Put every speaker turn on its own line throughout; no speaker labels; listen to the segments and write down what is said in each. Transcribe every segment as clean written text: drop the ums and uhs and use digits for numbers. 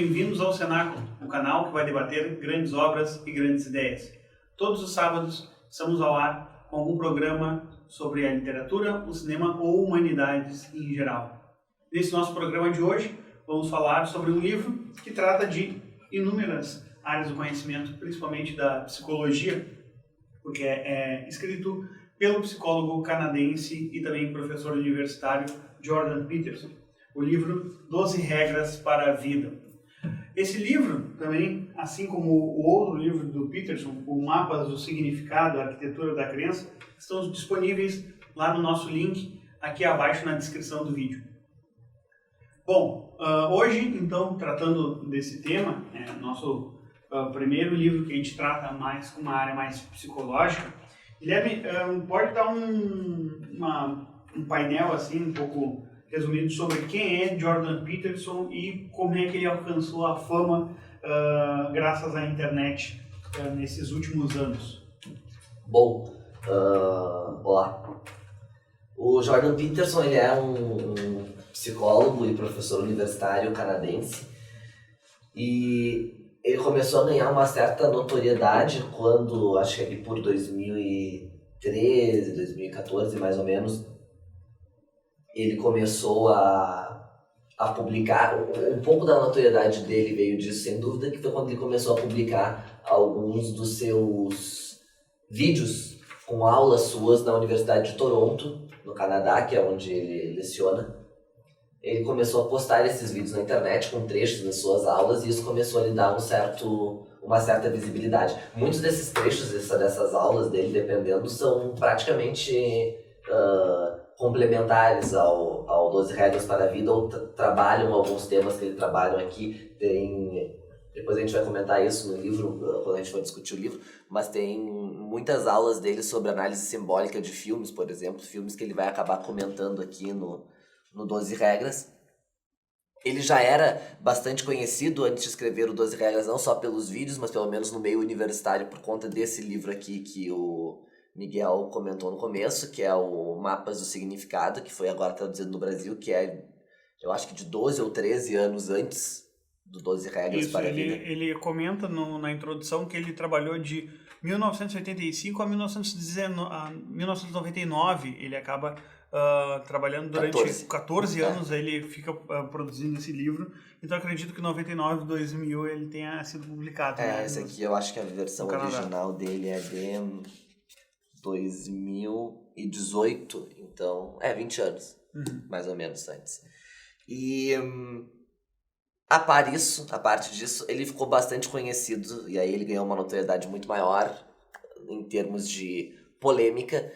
bem-vindos ao Cenáculo, o canal que vai debater grandes obras e grandes ideias. Todos os sábados estamos ao ar com algum programa sobre a literatura, o cinema ou humanidades em geral. Nesse nosso programa de hoje, vamos falar sobre um livro que trata de inúmeras áreas do conhecimento, principalmente da psicologia, porque é escrito pelo psicólogo canadense e também professor universitário Jordan Peterson. O livro 12 Regras para a Vida. Esse livro também, assim como o outro livro do Peterson, o Mapas do Significado, a Arquitetura da Crença, estão disponíveis lá no nosso link, aqui abaixo na descrição do vídeo. Bom, hoje, então, tratando desse tema, nosso primeiro livro que a gente trata mais com uma área mais psicológica, Guilherme, pode dar um painel assim, um pouco resumido sobre quem é Jordan Peterson e como é que ele alcançou a fama graças à internet nesses últimos anos?
Bom, olá. O Jordan Peterson ele é um psicólogo e professor universitário canadense e ele começou a ganhar uma certa notoriedade quando, acho que ali por 2013, 2014 mais ou menos, ele começou a publicar. Um pouco da notoriedade dele veio disso, sem dúvida, que foi quando ele começou a publicar alguns dos seus vídeos com aulas suas na Universidade de Toronto, no Canadá, que é onde ele leciona. Ele começou a postar esses vídeos na internet com trechos das suas aulas e isso começou a lhe dar uma certa visibilidade. Muitos desses trechos dessas aulas dele, dependendo, são praticamente complementares ao 12 Regras para a Vida, ou trabalham alguns temas que ele trabalha aqui. Depois a gente vai comentar isso no livro, quando a gente for discutir o livro, mas tem muitas aulas dele sobre análise simbólica de filmes, por exemplo, filmes que ele vai acabar comentando aqui no 12 Regras. Ele já era bastante conhecido antes de escrever o 12 Regras, não só pelos vídeos, mas pelo menos no meio universitário, por conta desse livro aqui que o Miguel comentou no começo, que é o Mapas do Significado, que foi agora traduzido no Brasil, que é, eu acho que de 12 ou 13 anos antes do 12 Regras para a Vida.
Ele comenta na introdução que ele trabalhou de 1985 a 1999, ele acaba trabalhando durante 14 anos, ele fica produzindo esse livro, então acredito que em 99, 2000 ele tenha sido publicado.
Esse aqui eu acho que a versão original dele é de 2018, então 20 anos, mais ou menos antes. E a parte disso, ele ficou bastante conhecido, e aí ele ganhou uma notoriedade muito maior em termos de polêmica,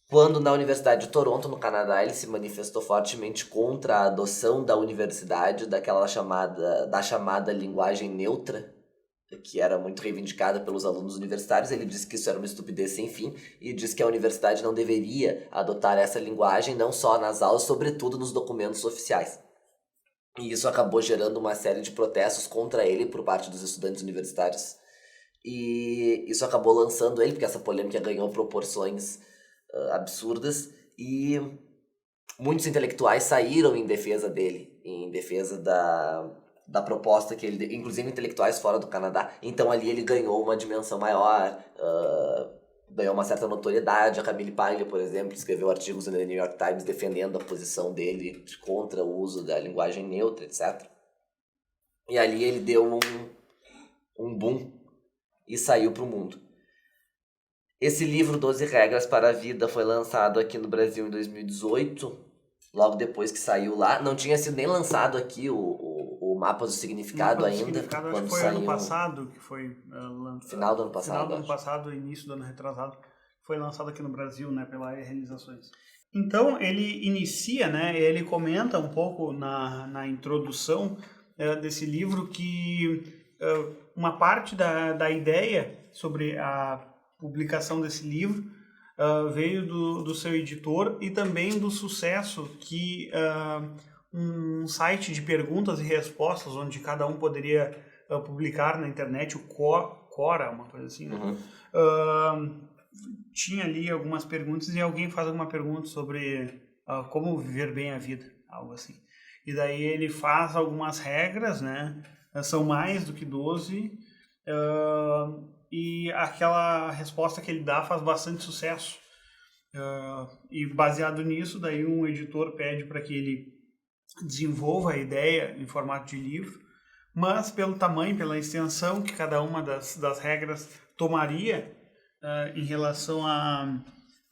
quando na Universidade de Toronto, no Canadá, ele se manifestou fortemente contra a adoção da universidade da chamada linguagem neutra, que era muito reivindicada pelos alunos universitários. Ele disse que isso era uma estupidez sem fim e disse que a universidade não deveria adotar essa linguagem, não só nas aulas, sobretudo nos documentos oficiais. E isso acabou gerando uma série de protestos contra ele por parte dos estudantes universitários. E isso acabou lançando ele, porque essa polêmica ganhou proporções absurdas, e muitos intelectuais saíram em defesa dele, em defesa da proposta que ele, inclusive intelectuais fora do Canadá. Então ali ele ganhou uma dimensão maior, ganhou uma certa notoriedade. A Camille Paglia, por exemplo, escreveu artigos no New York Times defendendo a posição dele contra o uso da linguagem neutra, etc. E ali ele deu um boom e saiu para o mundo. Esse livro, 12 Regras para a Vida, foi lançado aqui no Brasil em 2018, logo depois que saiu lá. Não tinha sido nem lançado aqui o Mapas do Significado ainda.
Quando foi ano passado, que foi
final do ano passado.
Final do ano passado, início do ano retrasado, foi lançado aqui no Brasil, pela Realizações. Então, ele inicia, ele comenta um pouco na introdução desse livro que uma parte da ideia sobre a publicação desse livro veio do seu editor e também do sucesso que um site de perguntas e respostas, onde cada um poderia publicar na internet, o Quora, uma coisa assim, tinha ali algumas perguntas e alguém faz alguma pergunta sobre como viver bem a vida, algo assim. E daí ele faz algumas regras, né? São mais do que 12. E aquela resposta que ele dá faz bastante sucesso. E baseado nisso, daí um editor pede para que ele desenvolva a ideia em formato de livro, mas pelo tamanho, pela extensão que cada uma das regras tomaria em relação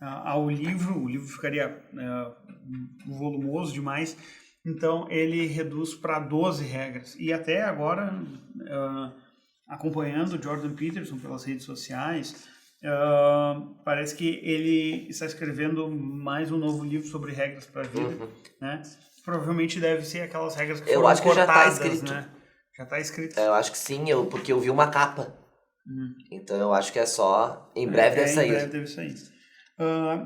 ao livro, o livro ficaria volumoso demais, então ele reduz para 12 regras. E até agora, acompanhando o Jordan Peterson pelas redes sociais, parece que ele está escrevendo mais um novo livro sobre regras para a vida, né? Provavelmente deve ser aquelas regras que foram cortadas, já está escrito. Né? Já está escrito.
Eu acho que sim, porque eu vi uma capa. Então eu acho que é só... Em breve deve sair.
Em breve deve sair.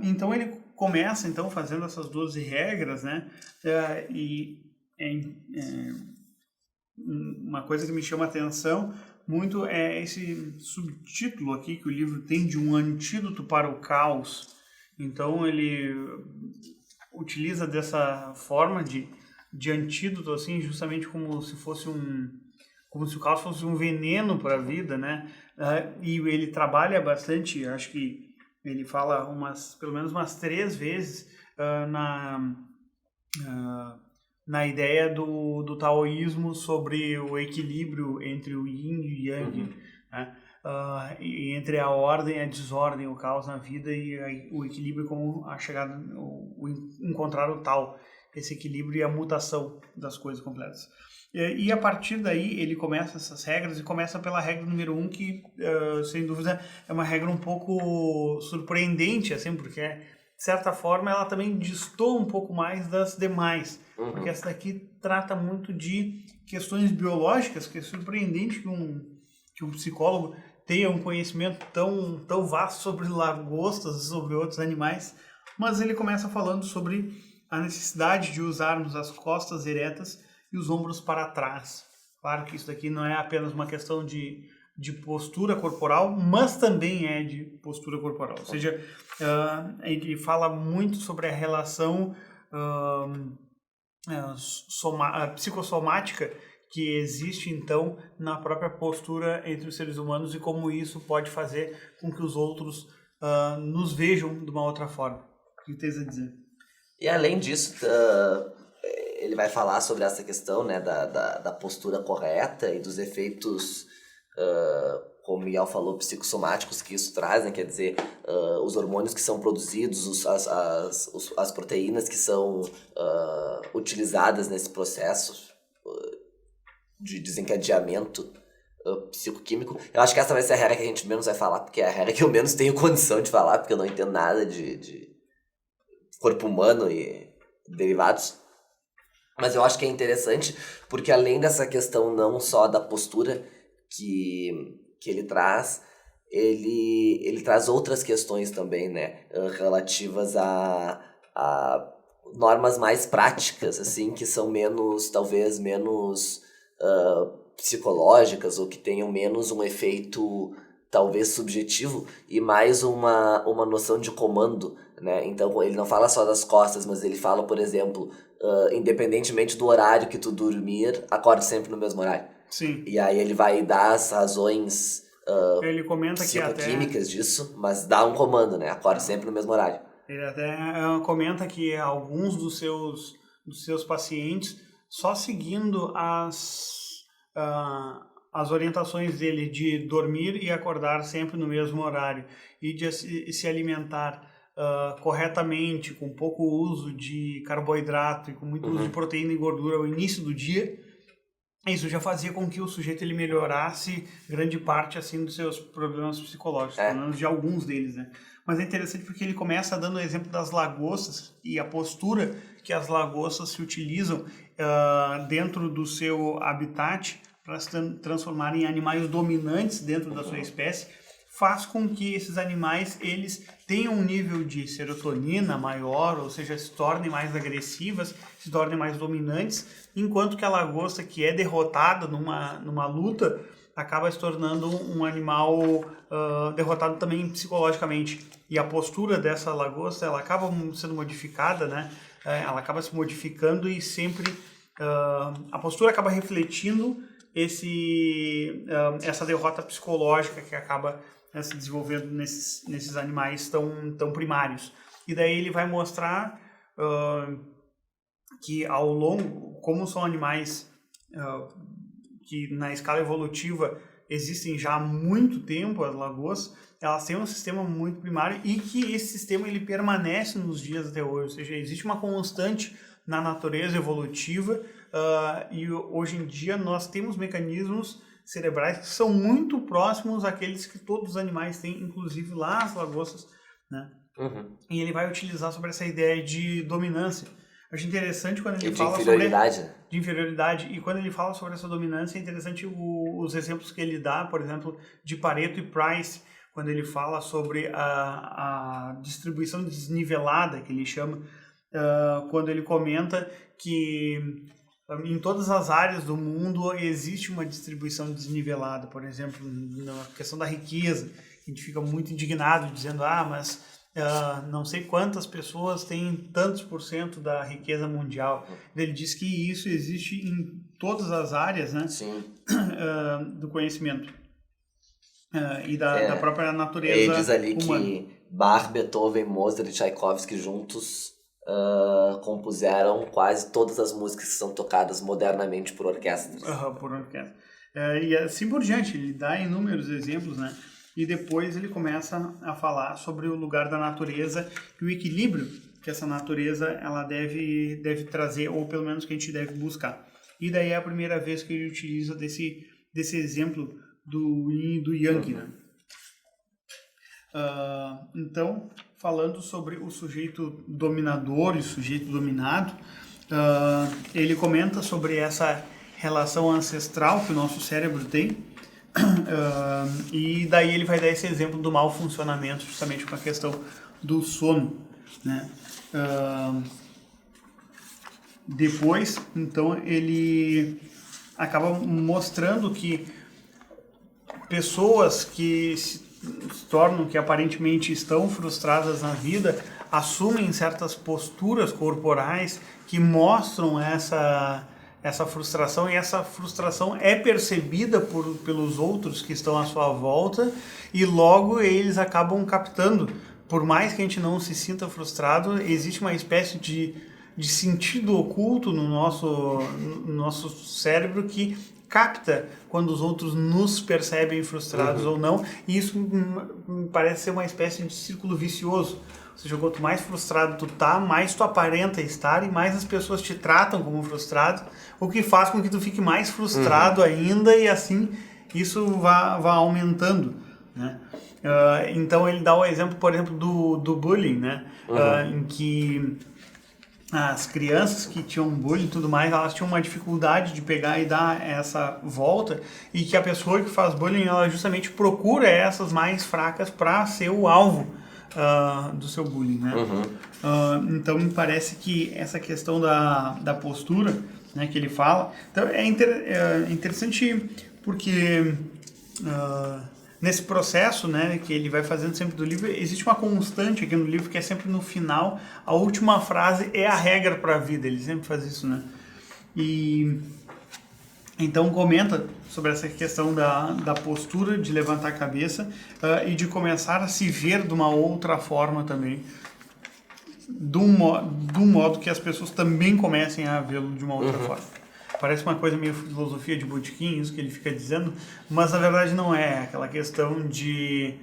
Então ele começa então fazendo essas 12 regras, né? Uma coisa que me chama a atenção muito é esse subtítulo aqui que o livro tem, de um antídoto para o caos. Então ele utiliza dessa forma de antídoto, assim, justamente como se fosse como se o caos fosse um veneno para a vida, né? E ele trabalha bastante, acho que ele fala pelo menos umas 3 vezes na ideia do taoísmo sobre o equilíbrio entre o yin e o yang, né? E entre a ordem e a desordem, o caos na vida, e o equilíbrio como a chegada, encontrar o tal, esse equilíbrio e a mutação das coisas completas. E a partir daí ele começa essas regras, e começa pela regra número 1, que sem dúvida é uma regra um pouco surpreendente, assim, porque de certa forma ela também destoa um pouco mais das demais, porque essa daqui trata muito de questões biológicas, que é surpreendente que um psicólogo tenha um conhecimento tão vasto sobre lagostas e sobre outros animais, mas ele começa falando sobre a necessidade de usarmos as costas eretas e os ombros para trás. Claro que isso daqui não é apenas uma questão de postura corporal, mas também é de postura corporal. Ou seja, ele fala muito sobre a relação psicossomática que existe, então, na própria postura entre os seres humanos, e como isso pode fazer com que os outros nos vejam de uma outra forma. O que tens a dizer?
E além disso, ele vai falar sobre essa questão, né, da postura correta e dos efeitos, como o Miguel falou, psicossomáticos que isso traz, né? Quer dizer, os hormônios que são produzidos, as proteínas que são utilizadas nesse processo de desencadeamento psicoquímico. Eu acho que essa vai ser a regra que a gente menos vai falar, porque é a regra que eu menos tenho condição de falar, porque eu não entendo nada de corpo humano e derivados. Mas eu acho que é interessante, porque além dessa questão não só da postura que ele traz, ele traz outras questões também, né, relativas a normas mais práticas, assim, que são talvez menos psicológicas, ou que tenham menos um efeito talvez subjetivo e mais uma noção de comando, né? Então ele não fala só das costas, mas ele fala, por exemplo, independentemente do horário que tu dormir, acorde sempre no mesmo horário.
Sim.
E aí ele vai dar as razões
ele comenta
psicoquímicas disso, mas dá um comando, né? Acorde sempre no mesmo horário.
Ele até comenta que alguns dos seus pacientes, só seguindo as orientações dele de dormir e acordar sempre no mesmo horário, e de se alimentar corretamente, com pouco uso de carboidrato e com muito uso de proteína e gordura ao início do dia, isso já fazia com que o sujeito ele melhorasse grande parte assim dos seus problemas psicológicos, pelo menos de alguns deles, né? Mas é interessante porque ele começa dando o exemplo das lagostas e a postura que as lagostas se utilizam dentro do seu habitat para se transformarem em animais dominantes dentro da sua espécie, faz com que esses animais eles tenham um nível de serotonina maior, ou seja, se tornem mais agressivas, se tornem mais dominantes, enquanto que a lagosta que é derrotada numa luta acaba se tornando um animal derrotado também psicologicamente. E a postura dessa lagosta ela acaba sendo modificada, né? Ela acaba se modificando e sempre a postura acaba refletindo essa derrota psicológica que acaba se desenvolvendo nesses animais tão primários. E daí ele vai mostrar que ao longo, como são animais que na escala evolutiva existem já há muito tempo, as lagoas, elas têm um sistema muito primário e que esse sistema ele permanece nos dias até hoje, ou seja, existe uma constante na natureza evolutiva e hoje em dia nós temos mecanismos cerebrais que são muito próximos àqueles que todos os animais têm, inclusive lá as lagostas, né? E ele vai utilizar sobre essa ideia de dominância. Eu acho interessante quando ele fala sobre de inferioridade, e quando ele fala sobre essa dominância, é interessante os exemplos que ele dá, por exemplo, de Pareto e Price, quando ele fala sobre a distribuição desnivelada, que ele chama, quando ele comenta que em todas as áreas do mundo existe uma distribuição desnivelada. Por exemplo, na questão da riqueza, a gente fica muito indignado dizendo, mas não sei quantas pessoas têm tantos % da riqueza mundial. Ele diz que isso existe em todas as áreas, né?
Sim.
Do conhecimento e da própria natureza humana. Ele
diz ali que Bach, Beethoven, Mozart e Tchaikovsky juntos compuseram quase todas as músicas que são tocadas modernamente por orquestras.
Por orquestra. E assim por diante, ele dá inúmeros exemplos, né? E depois ele começa a falar sobre o lugar da natureza e o equilíbrio que essa natureza ela deve trazer, ou pelo menos que a gente deve buscar. E daí é a primeira vez que ele utiliza desse exemplo do yin e do yang, né? Então, falando sobre o sujeito dominador e o sujeito dominado, ele comenta sobre essa relação ancestral que o nosso cérebro tem, e daí ele vai dar esse exemplo do mau funcionamento justamente com a questão do sono, né? Depois, então, ele acaba mostrando que pessoas que se tornam, que aparentemente estão frustradas na vida, assumem certas posturas corporais que mostram essa frustração, e essa frustração é percebida pelos outros que estão à sua volta, e logo eles acabam captando. Por mais que a gente não se sinta frustrado, existe uma espécie de sentido oculto no nosso cérebro que capta quando os outros nos percebem frustrados ou não, e isso me parece ser uma espécie de círculo vicioso. Ou seja, quanto mais frustrado tu tá, mais tu aparenta estar e mais as pessoas te tratam como frustrado, o que faz com que tu fique mais frustrado ainda, e assim isso vá aumentando, né? Então ele dá o exemplo, por exemplo, do bullying, né? Em que as crianças que tinham bullying e tudo mais, elas tinham uma dificuldade de pegar e dar essa volta, e que a pessoa que faz bullying, ela justamente procura essas mais fracas para ser o alvo do seu bullying, né? Então me parece que essa questão da postura, né, que ele fala, então é interessante porque nesse processo, né, que ele vai fazendo sempre do livro, existe uma constante aqui no livro que é sempre no final, a última frase é a regra para a vida, ele sempre faz isso, né? E então comenta sobre essa questão da postura, de levantar a cabeça e de começar a se ver de uma outra forma também, do modo que as pessoas também comecem a vê-lo de uma outra forma. Parece uma coisa meio filosofia de botequim, isso que ele fica dizendo, mas na verdade não é aquela questão de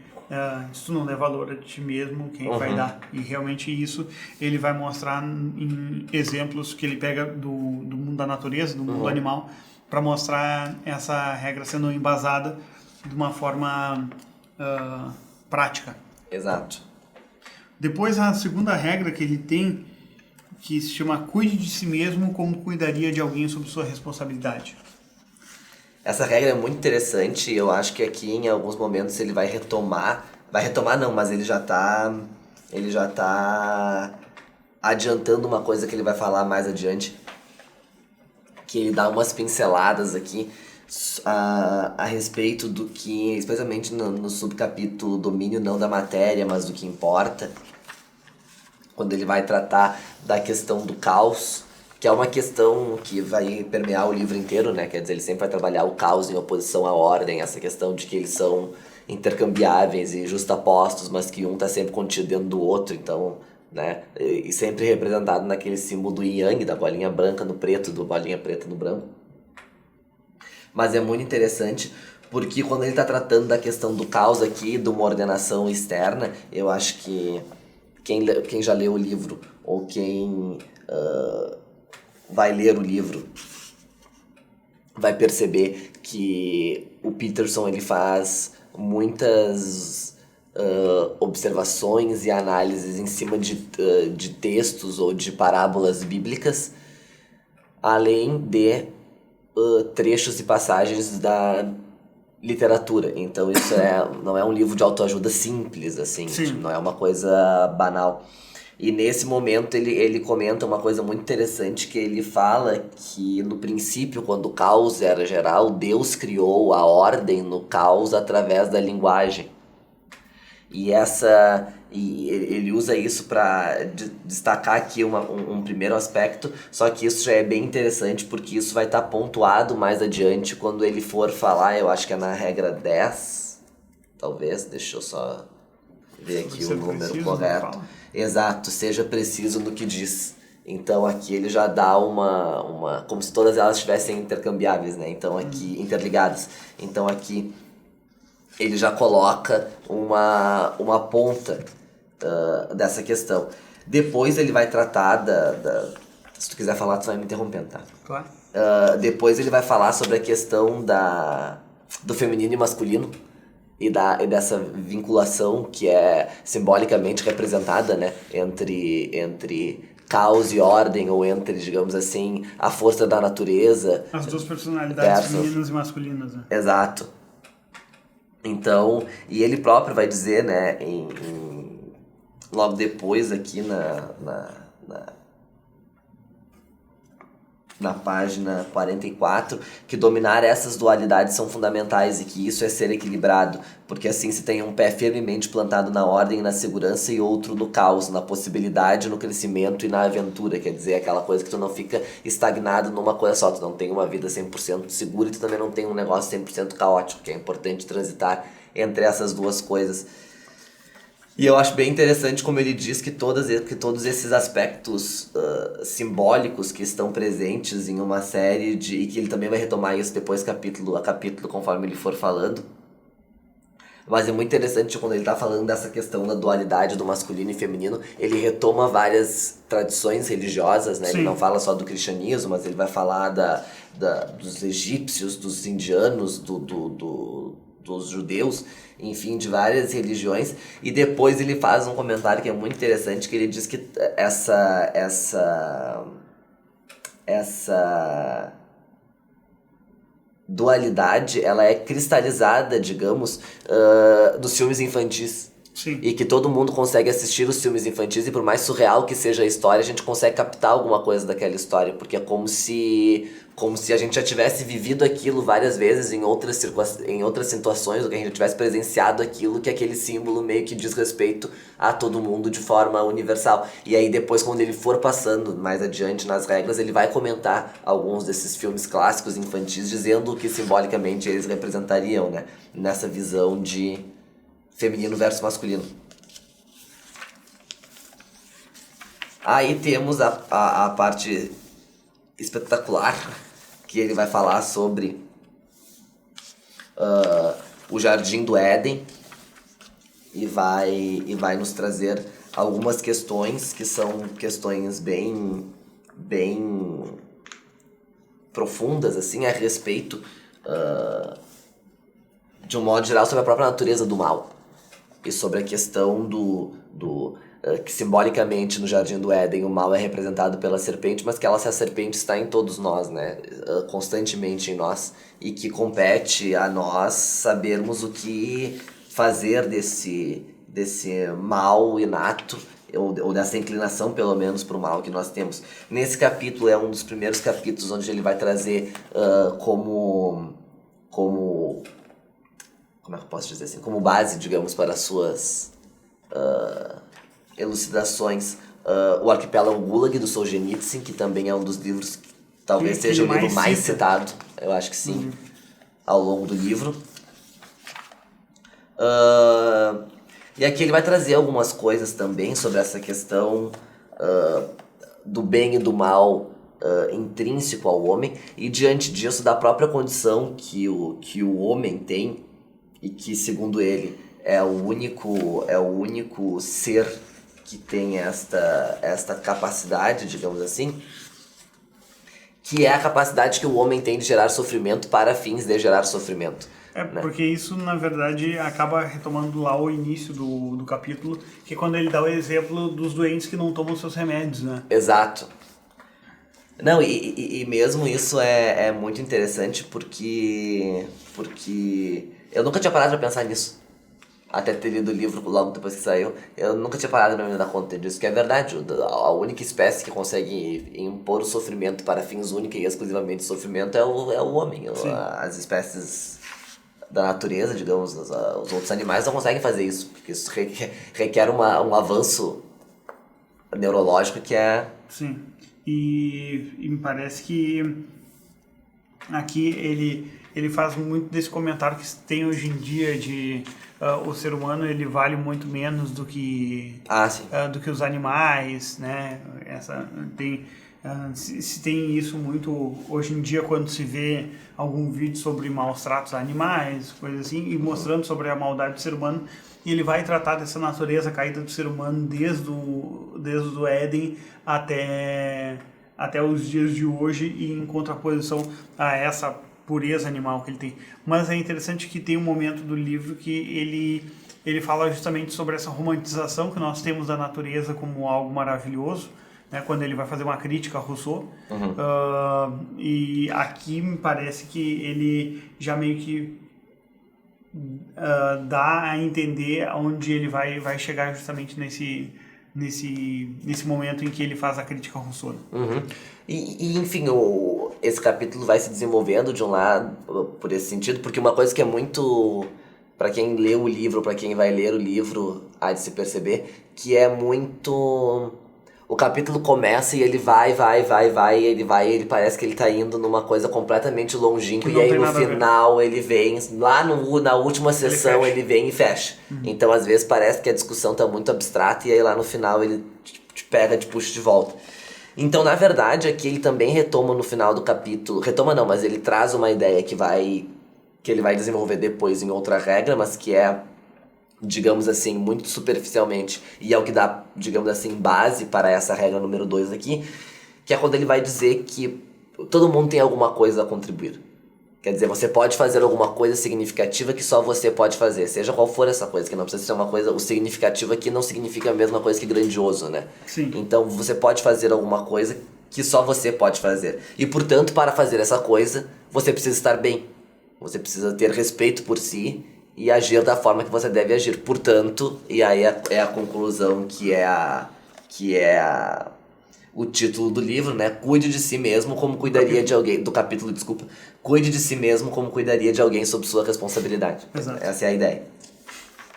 se tu não der valor a ti mesmo, quem vai dar? E realmente isso ele vai mostrar em exemplos que ele pega do mundo da natureza, do mundo animal, para mostrar essa regra sendo embasada de uma forma prática.
Exato.
Depois, a segunda regra que ele tem, que se chama cuide de si mesmo como cuidaria de alguém sob sua responsabilidade.
Essa regra é muito interessante, e eu acho que aqui em alguns momentos ele vai retomar não, mas ele já tá adiantando uma coisa que ele vai falar mais adiante, que ele dá umas pinceladas aqui a respeito do que, especialmente no subcapítulo domínio não da matéria, mas do que importa, quando ele vai tratar da questão do caos, que é uma questão que vai permear o livro inteiro, né? Quer dizer, ele sempre vai trabalhar o caos em oposição à ordem, essa questão de que eles são intercambiáveis e justapostos, mas que um tá sempre contido dentro do outro, então, né? E sempre representado naquele símbolo do yin yang, da bolinha branca no preto, do bolinha preta no branco. Mas é muito interessante porque quando ele tá tratando da questão do caos aqui, de uma ordenação externa, eu acho que quem já leu o livro ou quem vai ler o livro vai perceber que o Peterson ele faz muitas observações e análises em cima de textos ou de parábolas bíblicas, além de trechos e passagens da literatura. Então isso não é um livro de autoajuda simples, assim, tipo, não é uma coisa banal. E nesse momento ele comenta uma coisa muito interessante, que ele fala que no princípio, quando o caos era geral, Deus criou a ordem no caos através da linguagem. E ele usa isso para destacar aqui um primeiro aspecto, só que isso já é bem interessante porque isso vai estar pontuado mais adiante quando ele for falar, eu acho que é na regra 10, talvez, deixa eu só ver aqui o número correto. Exato, seja preciso no que diz. Então aqui ele já dá uma como se todas elas estivessem intercambiáveis, né? Então aqui, interligadas. Então aqui ele já coloca uma ponta dessa questão. Depois ele vai tratar se tu quiser falar, tu vai me interrompendo, tá?
Claro.
Depois ele vai falar sobre a questão do feminino e masculino e dessa vinculação que é simbolicamente representada, né, entre caos e ordem, ou entre, digamos assim, a força da natureza.
As duas personalidades femininas e masculinas, né?
Exato. Então, e ele próprio vai dizer, né, logo depois aqui na página 44, que dominar essas dualidades são fundamentais e que isso é ser equilibrado, porque assim se tem um pé firmemente plantado na ordem e na segurança e outro no caos, na possibilidade, no crescimento e na aventura, quer dizer, aquela coisa que tu não fica estagnado numa coisa só, tu não tem uma vida 100% segura e tu também não tem um negócio 100% caótico, que é importante transitar entre essas duas coisas. E eu acho bem interessante como ele diz que todos esses aspectos simbólicos que estão presentes em uma série e que ele também vai retomar isso depois capítulo a capítulo conforme ele for falando. Mas é muito interessante quando ele está falando dessa questão da dualidade do masculino e feminino, ele retoma várias tradições religiosas, né? Sim. Ele não fala só do cristianismo, mas ele vai falar dos egípcios, dos indianos, dos judeus, enfim, de várias religiões, e depois ele faz um comentário que é muito interessante, que ele diz que essa dualidade, ela é cristalizada, digamos, dos filmes infantis.
Sim.
E que todo mundo consegue assistir os filmes infantis e por mais surreal que seja a história, a gente consegue captar alguma coisa daquela história, porque é como se a gente já tivesse vivido aquilo várias vezes em outras situações, ou que a gente já tivesse presenciado aquilo, que aquele símbolo meio que diz respeito a todo mundo de forma universal. E aí depois, quando ele for passando mais adiante nas regras, ele vai comentar alguns desses filmes clássicos infantis, dizendo o que simbolicamente eles representariam, né? Nessa visão de feminino versus masculino. Aí temos a parte espetacular, que ele vai falar sobre o Jardim do Éden e vai nos trazer algumas questões que são questões bem profundas assim, a respeito de um modo geral sobre a própria natureza do mal e sobre a questão que simbolicamente no Jardim do Éden o mal é representado pela serpente, mas que a serpente está em todos nós, né? Constantemente em nós, e que compete a nós sabermos o que fazer desse mal inato, ou dessa inclinação pelo menos para o mal que nós temos. Nesse capítulo é um dos primeiros capítulos onde ele vai trazer como é que eu posso dizer assim, como base, digamos, para as suas elucidações, O Arquipélago Gulag, do Solzhenitsyn, que também é um dos livros que talvez seja o livro mais citado, eu acho que sim, ao longo do livro. E aqui ele vai trazer algumas coisas também sobre essa questão do bem e do mal intrínseco ao homem, e diante disso da própria condição que o homem tem, e que, segundo ele, é o único ser que tem esta capacidade, digamos assim, que é a capacidade que o homem tem de gerar sofrimento para fins de gerar sofrimento. Né?
Porque isso, na verdade, acaba retomando lá o início do capítulo, que é quando ele dá o exemplo dos doentes que não tomam seus remédios, né?
Exato. Não, e mesmo isso é muito interessante porque eu nunca tinha parado pra pensar nisso. Até ter lido o livro logo depois que saiu, eu nunca tinha parado pra me dar conta disso, que é verdade. A única espécie que consegue impor o sofrimento para fins única e exclusivamente de sofrimento é o homem. As espécies da natureza, digamos, os outros animais não conseguem fazer isso, porque isso requer um avanço neurológico que é...
Sim, e me parece que aqui ele faz muito desse comentário que tem hoje em dia de o ser humano ele vale muito menos do que do que os animais, né? Se tem isso muito hoje em dia quando se vê algum vídeo sobre maus tratos a animais, coisas assim, e mostrando sobre a maldade do ser humano, e ele vai tratar dessa natureza caída do ser humano desde o Éden até os dias de hoje, e em contraposição a essa pureza animal que ele tem. Mas é interessante que tem um momento do livro que ele fala justamente sobre essa romantização que nós temos da natureza como algo maravilhoso, né, quando ele vai fazer uma crítica a Rousseau. E aqui me parece que ele já meio que dá a entender onde ele vai chegar justamente nesse momento em que ele faz a crítica a Rousseau.
E enfim, esse capítulo vai se desenvolvendo de um lado por esse sentido, porque uma coisa que é muito, para quem lê o livro, para quem vai ler o livro, há de se perceber que é muito... O capítulo começa e ele vai, ele parece que ele tá indo numa coisa completamente longínqua, e aí no final ele vem, lá na última sessão ele vem e fecha. Então às vezes parece que a discussão tá muito abstrata, e aí lá no final ele te pega, te puxa de volta. Então, na verdade, aqui ele também retoma no final do capítulo... Retoma não, mas ele traz uma ideia que ele vai desenvolver depois em outra regra, mas que é, digamos assim, muito superficialmente, e é o que dá, digamos assim, base para essa regra número 2 aqui, que é quando ele vai dizer que todo mundo tem alguma coisa a contribuir. Quer dizer, você pode fazer alguma coisa significativa que só você pode fazer, seja qual for essa coisa, que não precisa ser uma coisa... O significativo aqui não significa a mesma coisa que grandioso, né?
Sim.
Então você pode fazer alguma coisa que só você pode fazer. E, portanto, para fazer essa coisa, você precisa estar bem. Você precisa ter respeito por si e agir da forma que você deve agir. Portanto, e aí é a conclusão que é o título do livro, né? Cuide de si mesmo como cuidaria de alguém... Do capítulo, desculpa. Cuide de si mesmo como cuidaria de alguém sob sua responsabilidade.
Exato.
Essa é a ideia.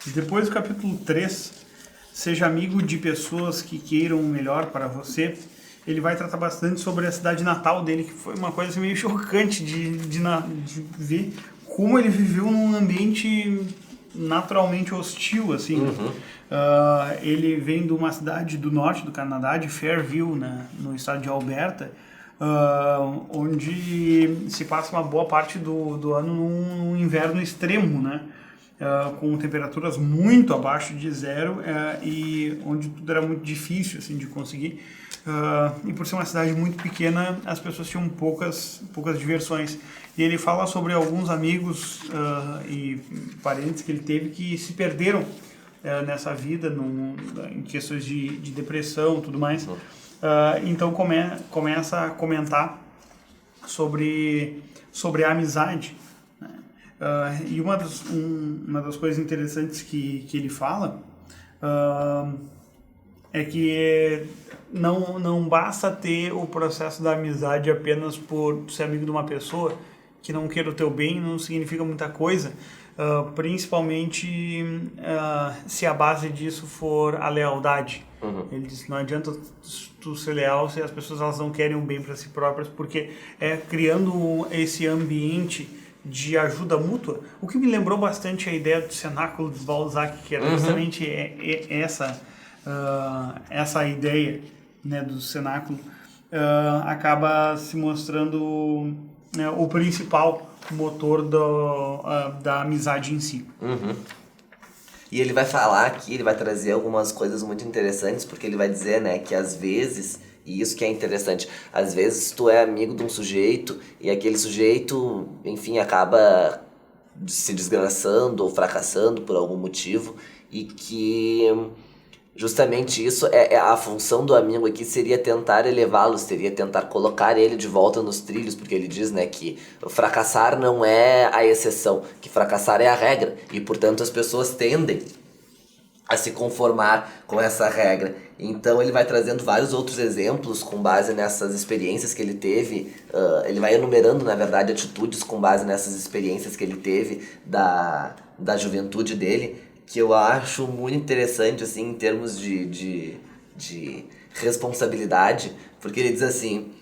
Depois do capítulo 3, seja amigo de pessoas que queiram o melhor para você. Ele vai tratar bastante sobre a cidade natal dele, que foi uma coisa meio chocante de ver como ele viveu num ambiente naturalmente hostil, assim. Ele vem de uma cidade do norte do Canadá, de Fairview, né, no estado de Alberta, onde se passa uma boa parte do ano num inverno extremo, né, com temperaturas muito abaixo de zero, e onde tudo era muito difícil assim, de conseguir. E por ser uma cidade muito pequena, as pessoas tinham poucas diversões. E ele fala sobre alguns amigos e parentes que ele teve que se perderam nessa vida, em questões de depressão e tudo mais. Então começa a comentar sobre a amizade. Né? E uma das coisas interessantes que ele fala é que não basta ter o processo da amizade apenas por ser amigo de uma pessoa, que não queira o teu bem não significa muita coisa, principalmente se a base disso for a lealdade. Ele diz, não adianta tu ser leal se as pessoas elas não querem o bem para si próprias, porque é criando esse ambiente de ajuda mútua, o que me lembrou bastante a ideia do cenáculo de Balzac, que era justamente essa ideia, né, do cenáculo, acaba se mostrando, né, o principal motor da amizade em si.
E ele vai falar aqui, ele vai trazer algumas coisas muito interessantes, porque ele vai dizer, né, que às vezes, e isso que é interessante, às vezes tu é amigo de um sujeito e aquele sujeito, enfim, acaba se desgraçando ou fracassando por algum motivo, e que justamente isso é a função do amigo aqui, seria tentar elevá-lo, seria tentar colocar ele de volta nos trilhos, porque ele diz, né, que fracassar não é a exceção, que fracassar é a regra, e portanto as pessoas tendem a se conformar com essa regra. Então ele vai trazendo vários outros exemplos com base nessas experiências que ele teve, ele vai enumerando, na verdade, atitudes com base nessas experiências que ele teve da juventude dele, que eu acho muito interessante, assim, em termos de responsabilidade, porque ele diz assim: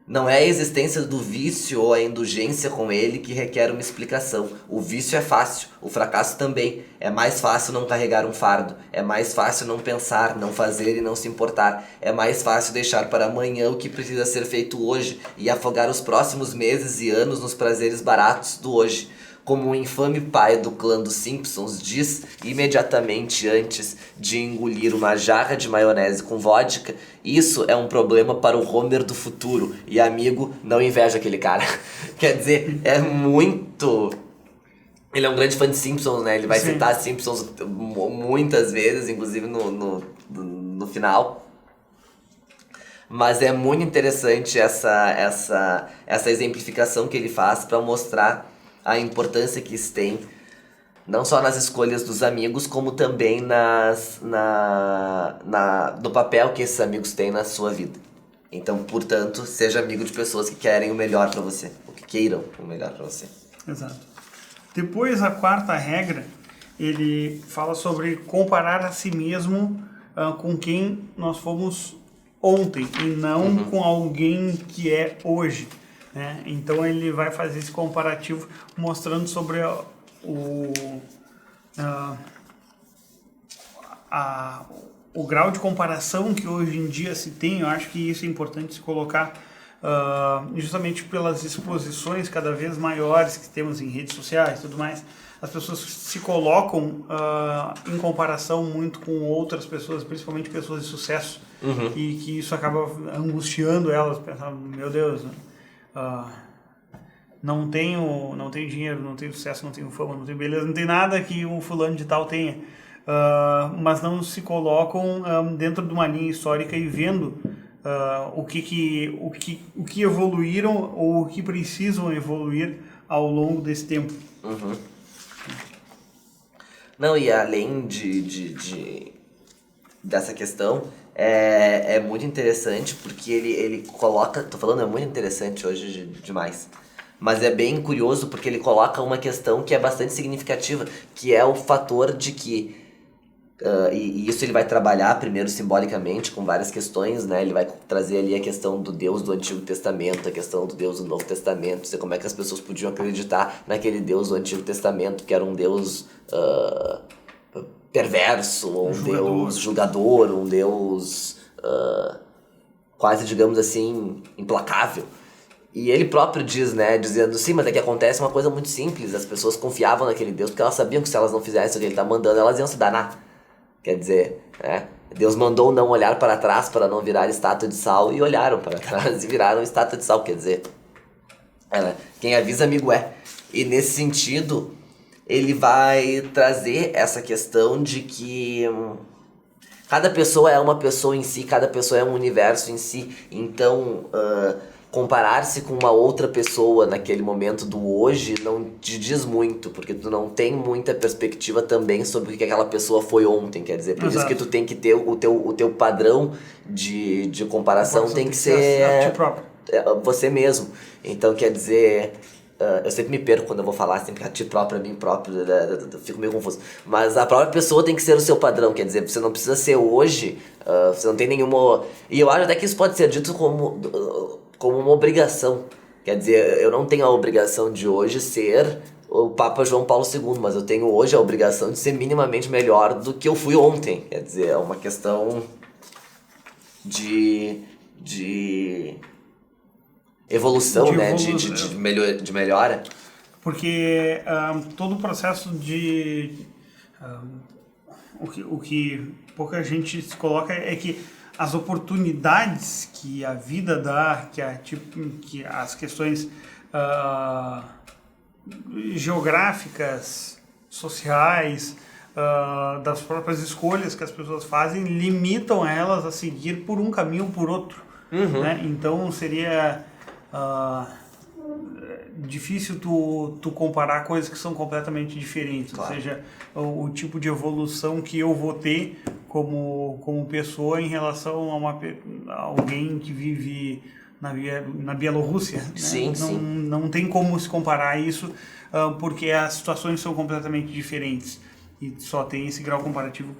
não é a existência do vício ou a indulgência com ele que requer uma explicação. O vício é fácil, o fracasso também. É mais fácil não carregar um fardo, é mais fácil não pensar, não fazer e não se importar. É mais fácil deixar para amanhã o que precisa ser feito hoje e afogar os próximos meses e anos nos prazeres baratos do hoje. Como o infame pai do clã dos Simpsons diz imediatamente antes de engolir uma jarra de maionese com vodka, isso é um problema para o Homer do futuro, e amigo, não inveja aquele cara. Quer dizer, é muito... Ele é um grande fã de Simpsons, né? Ele vai citar Simpsons muitas vezes, inclusive no final. Mas é muito interessante essa exemplificação que ele faz para mostrar a importância que isso tem, não só nas escolhas dos amigos, como também no papel que esses amigos têm na sua vida. Então, portanto, seja amigo de pessoas que querem o melhor para você, ou que queiram o melhor para você.
Exato. Depois, a quarta regra, ele fala sobre comparar a si mesmo com quem nós fomos ontem, e não com alguém que é hoje. Né? Então ele vai fazer esse comparativo mostrando sobre o grau de comparação que hoje em dia se tem. Eu acho que isso é importante se colocar justamente pelas exposições cada vez maiores que temos em redes sociais e tudo mais. As pessoas se colocam em comparação muito com outras pessoas, principalmente pessoas de sucesso, e que isso acaba angustiando elas, pensando, meu Deus, não tenho dinheiro, não tenho sucesso, não tenho fama, não tenho beleza, não tem nada que um fulano de tal tenha, mas não se colocam dentro de uma linha histórica e vendo o que evoluíram ou o que precisam evoluir ao longo desse tempo.
Não, e além dessa questão, é muito interessante porque ele coloca, tô falando, é muito interessante hoje demais, mas é bem curioso porque ele coloca uma questão que é bastante significativa, que é o fator de que, e isso ele vai trabalhar primeiro simbolicamente com várias questões, né? Ele vai trazer ali a questão do Deus do Antigo Testamento, a questão do Deus do Novo Testamento, como é que as pessoas podiam acreditar naquele Deus do Antigo Testamento, que era um Deus perverso, um Deus julgador, um Deus quase, digamos assim, implacável. E ele próprio diz, né, dizendo, sim, mas é que acontece uma coisa muito simples, as pessoas confiavam naquele Deus porque elas sabiam que se elas não fizessem o que ele está mandando, elas iam se danar. Quer dizer, né, Deus mandou não olhar para trás para não virar estátua de sal, e olharam para trás e viraram estátua de sal, quer dizer, quem avisa amigo é. E nesse sentido, ele vai trazer essa questão de que cada pessoa é uma pessoa em si, cada pessoa é um universo em si, então comparar-se com uma outra pessoa naquele momento do hoje não te diz muito, porque tu não tem muita perspectiva também sobre o que aquela pessoa foi ontem, quer dizer, por isso que tu tem que ter o teu padrão de comparação tem que ser você mesmo. Então, quer dizer, eu sempre me perco quando eu vou falar, sempre a ti próprio, a mim próprio, fico meio confuso. Mas a própria pessoa tem que ser o seu padrão, quer dizer, você não precisa ser hoje, você não tem nenhuma... E eu acho até que isso pode ser dito como uma obrigação. Quer dizer, eu não tenho a obrigação de hoje ser o Papa João Paulo II, mas eu tenho hoje a obrigação de ser minimamente melhor do que eu fui ontem. Quer dizer, é uma questão de evolução, né? De melhora.
Porque todo o processo o que pouca gente se coloca é que as oportunidades que a vida dá, que as questões geográficas, sociais, das próprias escolhas que as pessoas fazem, limitam elas a seguir por um caminho ou por outro. Né? Então seria difícil tu comparar coisas que são completamente diferentes. Claro. Ou seja, o tipo de evolução que eu vou ter como pessoa em relação a alguém que vive na Bielorrússia. Né?
Sim,
não tem como se comparar isso, porque as situações são completamente diferentes. E só tem esse grau comparativo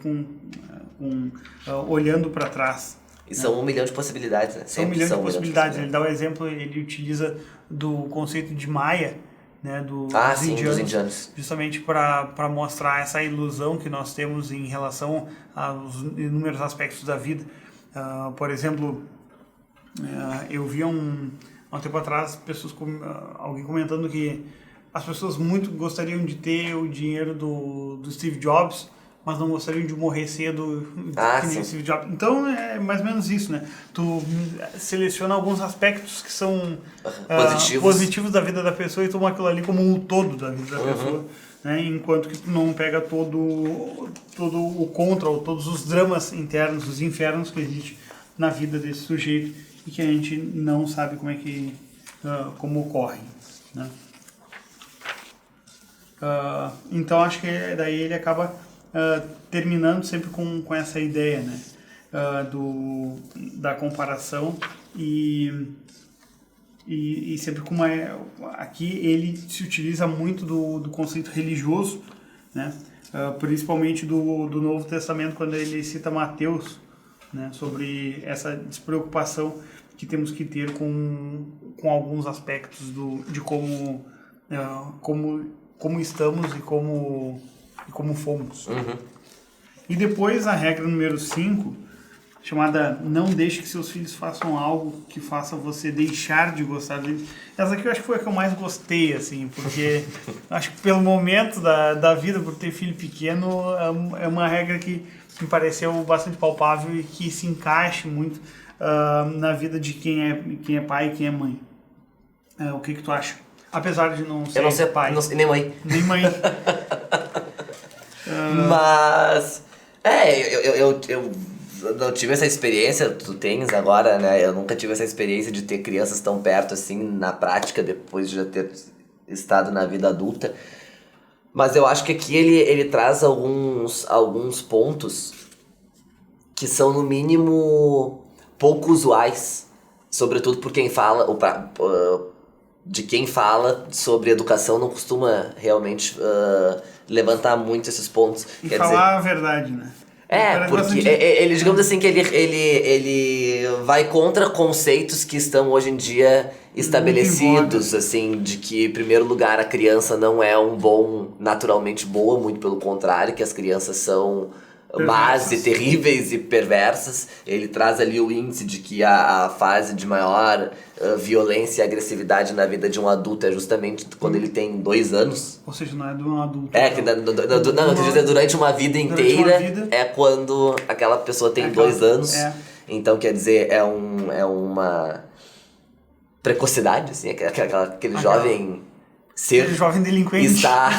olhando para trás.
E são 1 milhão de possibilidades, né?
São 1 milhão de possibilidades. Ele dá o exemplo, ele utiliza do conceito de Maia, né, dos indianos, justamente para mostrar essa ilusão que nós temos em relação aos inúmeros aspectos da vida. Por exemplo, eu vi há um tempo atrás alguém comentando que as pessoas muito gostariam de ter o dinheiro do Steve Jobs, mas não gostariam de morrer cedo que nem Steve Jobs. Então é mais ou menos isso, né? Tu seleciona alguns aspectos que são positivos da vida da pessoa e toma aquilo ali como um todo da vida da pessoa, né? Enquanto que tu não pega todo o contra, ou todos os dramas internos, os infernos que existem na vida desse sujeito e que a gente não sabe como ocorrem, né? Então acho que daí ele acaba terminando sempre com essa ideia, né? Da comparação e sempre com aqui ele se utiliza muito do conceito religioso, né? Principalmente do Novo Testamento, quando ele cita Mateus, né? Sobre essa despreocupação que temos que ter com alguns aspectos de como estamos e como fomos. E depois a regra número 5, chamada não deixe que seus filhos façam algo que faça você deixar de gostar deles. Essa aqui eu acho que foi a que eu mais gostei, assim, porque acho que pelo momento da vida, por ter filho pequeno, é uma regra que me pareceu bastante palpável e que se encaixa muito na vida de quem é pai e quem é mãe. O que tu acha? Apesar de não ser,
eu não ser
pai.
Nem mãe.
Nem mãe.
Mas... eu não tive essa experiência, tu tens agora, né? Eu nunca tive essa experiência de ter crianças tão perto, assim, na prática, depois de já ter estado na vida adulta. Mas eu acho que aqui ele traz alguns pontos que são, no mínimo, pouco usuais. Sobretudo por quem fala... de quem fala sobre educação não costuma realmente levantar muito esses pontos.
E falar a verdade, né?
Porque ele, digamos assim, que ele vai contra conceitos que estão hoje em dia estabelecidos, assim, de que, em primeiro lugar, a criança não é naturalmente boa, muito pelo contrário, que as crianças são más e terríveis e perversas. Ele traz ali o índice de que a fase de maior violência e agressividade na vida de um adulto é justamente quando ele tem 2 anos.
Ou seja, não é de um adulto.
Durante uma vida inteira é quando aquela pessoa tem 2 anos. Então, quer dizer, é uma precocidade, assim, aquele jovem ser
jovem delinquente
está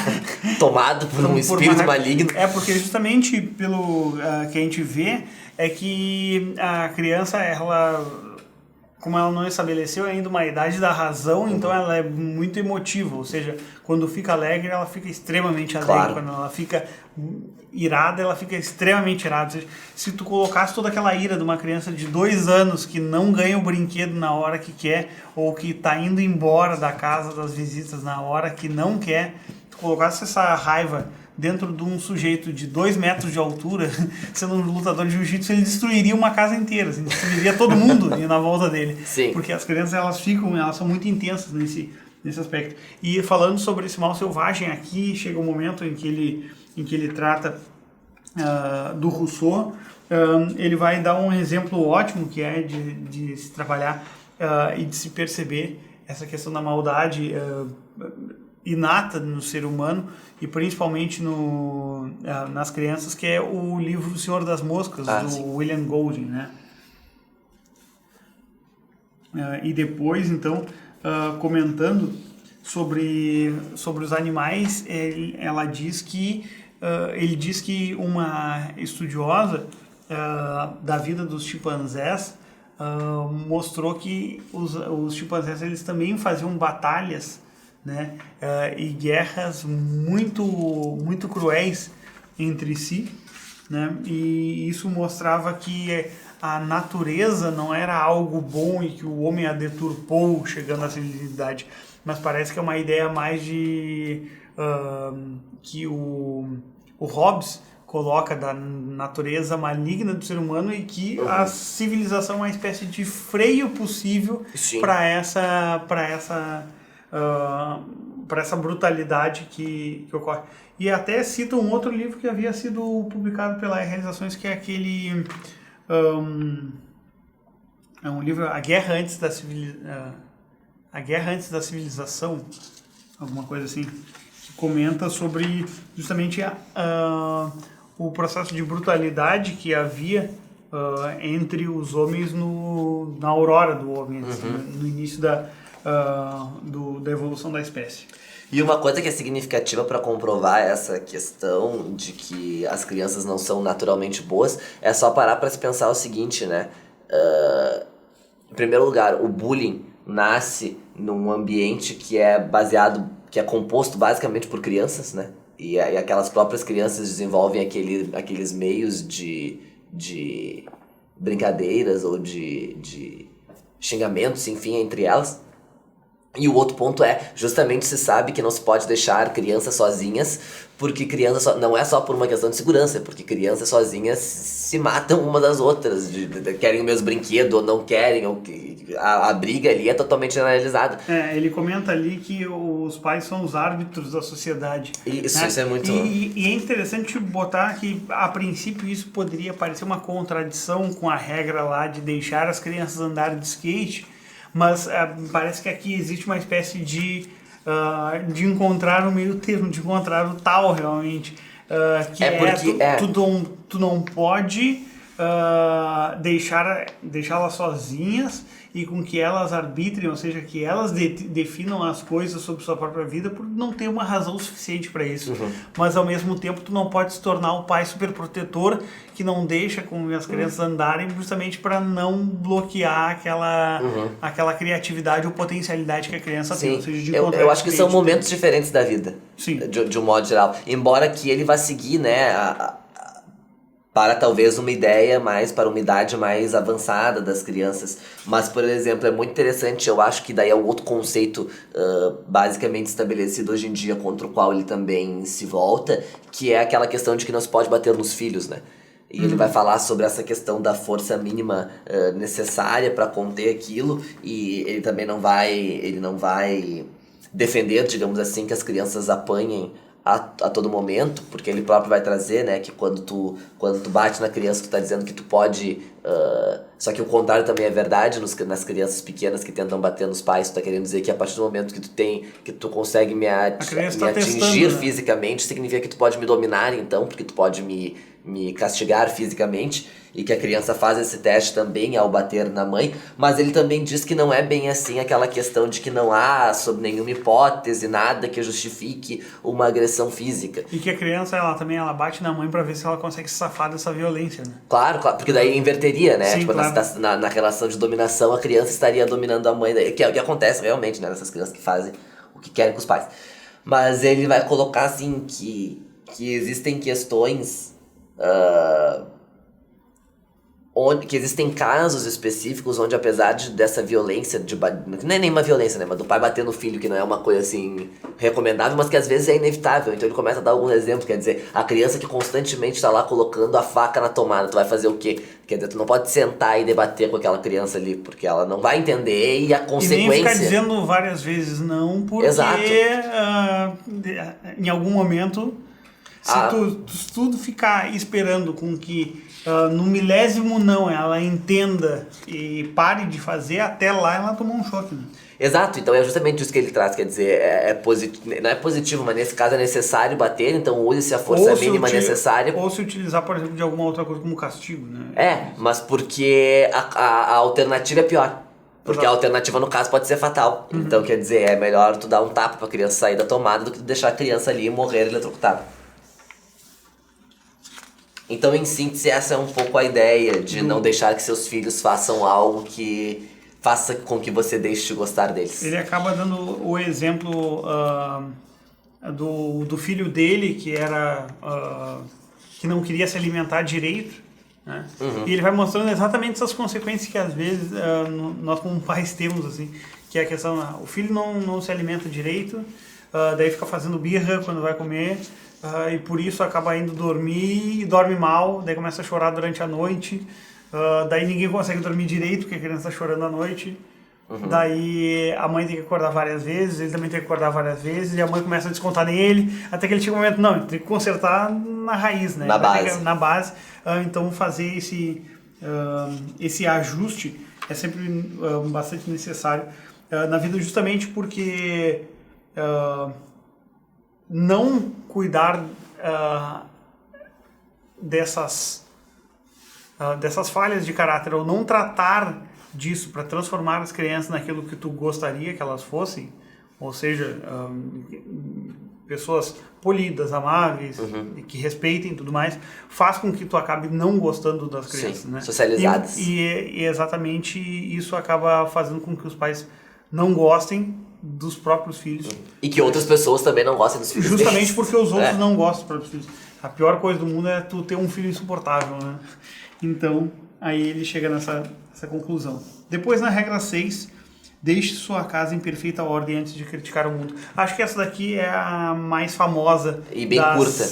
tomado por um espírito maligno.
Porque justamente pelo que a gente vê é que a criança como ela não estabeleceu ainda uma idade da razão, então ela é muito emotiva, ou seja, quando fica alegre, ela fica extremamente alegre,
Claro.
quando ela fica irada, ela fica extremamente irada. Ou seja, se tu colocasse toda aquela ira de uma criança de 2 anos que não ganha o brinquedo na hora que quer, ou que tá indo embora da casa das visitas na hora que não quer, tu colocasse essa raiva dentro de um sujeito de 2 metros de altura, sendo um lutador de jiu-jitsu, ele destruiria uma casa inteira, assim, destruiria todo mundo na volta dele.
Sim.
Porque as crianças, elas são muito intensas nesse aspecto. E falando sobre esse mal selvagem aqui, chega um momento em que ele trata do Rousseau, ele vai dar um exemplo ótimo que é de se trabalhar e de se perceber essa questão da maldade inata no ser humano e principalmente nas crianças, que é o livro O Senhor das Moscas, do
sim.
William Golding, né? E depois, então, comentando sobre os animais, ele diz que uma estudiosa da vida dos chimpanzés mostrou que os chimpanzés, eles também faziam batalhas, né, e guerras muito, muito cruéis entre si, né, e isso mostrava que a natureza não era algo bom e que o homem a deturpou chegando à civilidade, mas parece que é uma ideia mais de que o Hobbes coloca da natureza maligna do ser humano e que a civilização é uma espécie de freio possível para essa brutalidade que ocorre. E até cita um outro livro que havia sido publicado pela Realizações, que é aquele é um livro, A Guerra Antes da Civilização, alguma coisa assim, que comenta sobre justamente o processo de brutalidade que havia entre os homens na aurora do homem, assim, no início da evolução da espécie.
E uma coisa que é significativa para comprovar essa questão de que as crianças não são naturalmente boas é só parar para se pensar o seguinte, né? Em primeiro lugar, o bullying nasce num ambiente que é composto basicamente por crianças, né? E aquelas próprias crianças desenvolvem aqueles meios de brincadeiras ou de xingamentos, enfim, entre elas. E o outro ponto é, justamente se sabe que não se pode deixar crianças sozinhas, porque não é só por uma questão de segurança, porque crianças sozinhas se matam uma das outras, querem o mesmo brinquedo ou não querem, ou a briga ali é totalmente generalizada.
Ele comenta ali que os pais são os árbitros da sociedade.
Isso,
né?
Isso é muito...
E é interessante botar que, a princípio, isso poderia parecer uma contradição com a regra lá de deixar as crianças andarem de skate, mas parece que aqui existe uma espécie de encontrar o meio termo, de encontrar o tal realmente, tu não pode deixá-las sozinhas e com que elas arbitrem, ou seja, que elas definam as coisas sobre sua própria vida, por não ter uma razão suficiente para isso. Mas ao mesmo tempo tu não pode se tornar o pai superprotetor que não deixa com as crianças andarem, justamente para não bloquear aquela criatividade ou potencialidade que a criança tem. Ou seja,
eu acho que são momentos diferentes da vida.
Sim.
De um modo geral. Embora que ele vá seguir, né, para talvez uma idade mais avançada das crianças. Mas, por exemplo, é muito interessante, eu acho que daí é um outro conceito basicamente estabelecido hoje em dia, contra o qual ele também se volta, que é aquela questão de que não se pode bater nos filhos, né? E ele vai falar sobre essa questão da força mínima necessária para conter aquilo, e ele também não vai defender, digamos assim, que as crianças apanhem a todo momento, porque ele próprio vai trazer, né, que quando tu bate na criança, tu tá dizendo que tu pode... só que o contrário também é verdade nas crianças pequenas que tentam bater nos pais. Tu tá querendo dizer que a partir do momento que tu consegue me atingir fisicamente, significa que tu pode me dominar, então, porque tu pode me me castigar fisicamente, e que a criança faz esse teste também ao bater na mãe, mas ele também diz que não é bem assim aquela questão de que não há, sob nenhuma hipótese, nada que justifique uma agressão física.
E que a criança, ela bate na mãe pra ver se ela consegue se safar dessa violência, né?
Claro, porque daí inverteria, né?
Sim,
tipo,
claro.
na relação de dominação, a criança estaria dominando a mãe, que é o que acontece realmente, né? Nessas crianças que fazem o que querem com os pais. Mas ele vai colocar, assim, que existem questões... que existem casos específicos onde, apesar dessa violência, não é nem uma violência, né, mas do pai bater no filho, que não é uma coisa assim recomendável, mas que às vezes é inevitável. Então ele começa a dar alguns exemplos, quer dizer, a criança que constantemente está lá colocando a faca na tomada, tu vai fazer o quê? Quer dizer, tu não pode sentar e debater com aquela criança ali, porque ela não vai entender e a consequência...
E nem ficar dizendo várias vezes não, porque em algum momento, se tu ficar esperando com que no milésimo não ela entenda e pare de fazer, até lá ela tomou um choque, né?
Exato, então é justamente isso que ele traz, quer dizer, não é positivo, mas nesse caso é necessário bater, então use-se a força mínima necessária.
Ou se utilizar, por exemplo, de alguma outra coisa como castigo, né?
Mas porque a alternativa é pior. Porque a alternativa, no caso, pode ser fatal. Então, quer dizer, é melhor tu dar um tapa pra criança sair da tomada do que tu deixar a criança ali e morrer eletrocutada. Então, em síntese, essa é um pouco a ideia de não deixar que seus filhos façam algo que faça com que você deixe de gostar deles.
Ele acaba dando o exemplo do filho dele, que não queria se alimentar direito, né? E ele vai mostrando exatamente essas consequências que às vezes nós como pais temos, assim, que é a questão, o filho não se alimenta direito, daí fica fazendo birra quando vai comer, e por isso acaba indo dormir e dorme mal, daí começa a chorar durante a noite, daí ninguém consegue dormir direito porque a criança está chorando à noite. Daí a mãe tem que acordar várias vezes, ele também tem que acordar várias vezes, e a mãe começa a descontar nele, até que ele chega um momento, não, tem que consertar na raiz, né? Na base. Então fazer esse ajuste é sempre bastante necessário na vida, justamente porque não cuidar dessas falhas de caráter, ou não tratar disso para transformar as crianças naquilo que tu gostaria que elas fossem, ou seja, pessoas polidas, amáveis, que respeitem e tudo mais, faz com que tu acabe não gostando das crianças, né?
Socializadas.
E exatamente isso acaba fazendo com que os pais não gostem dos próprios filhos.
E que outras pessoas também não gostem dos filhos
justamente
deles.
Porque os outros não gostam dos próprios filhos. A pior coisa do mundo é tu ter um filho insuportável, né? Então, aí ele chega nessa conclusão. Depois, na regra 6, deixe sua casa em perfeita ordem antes de criticar o mundo. Acho que essa daqui é a mais famosa
e bem curta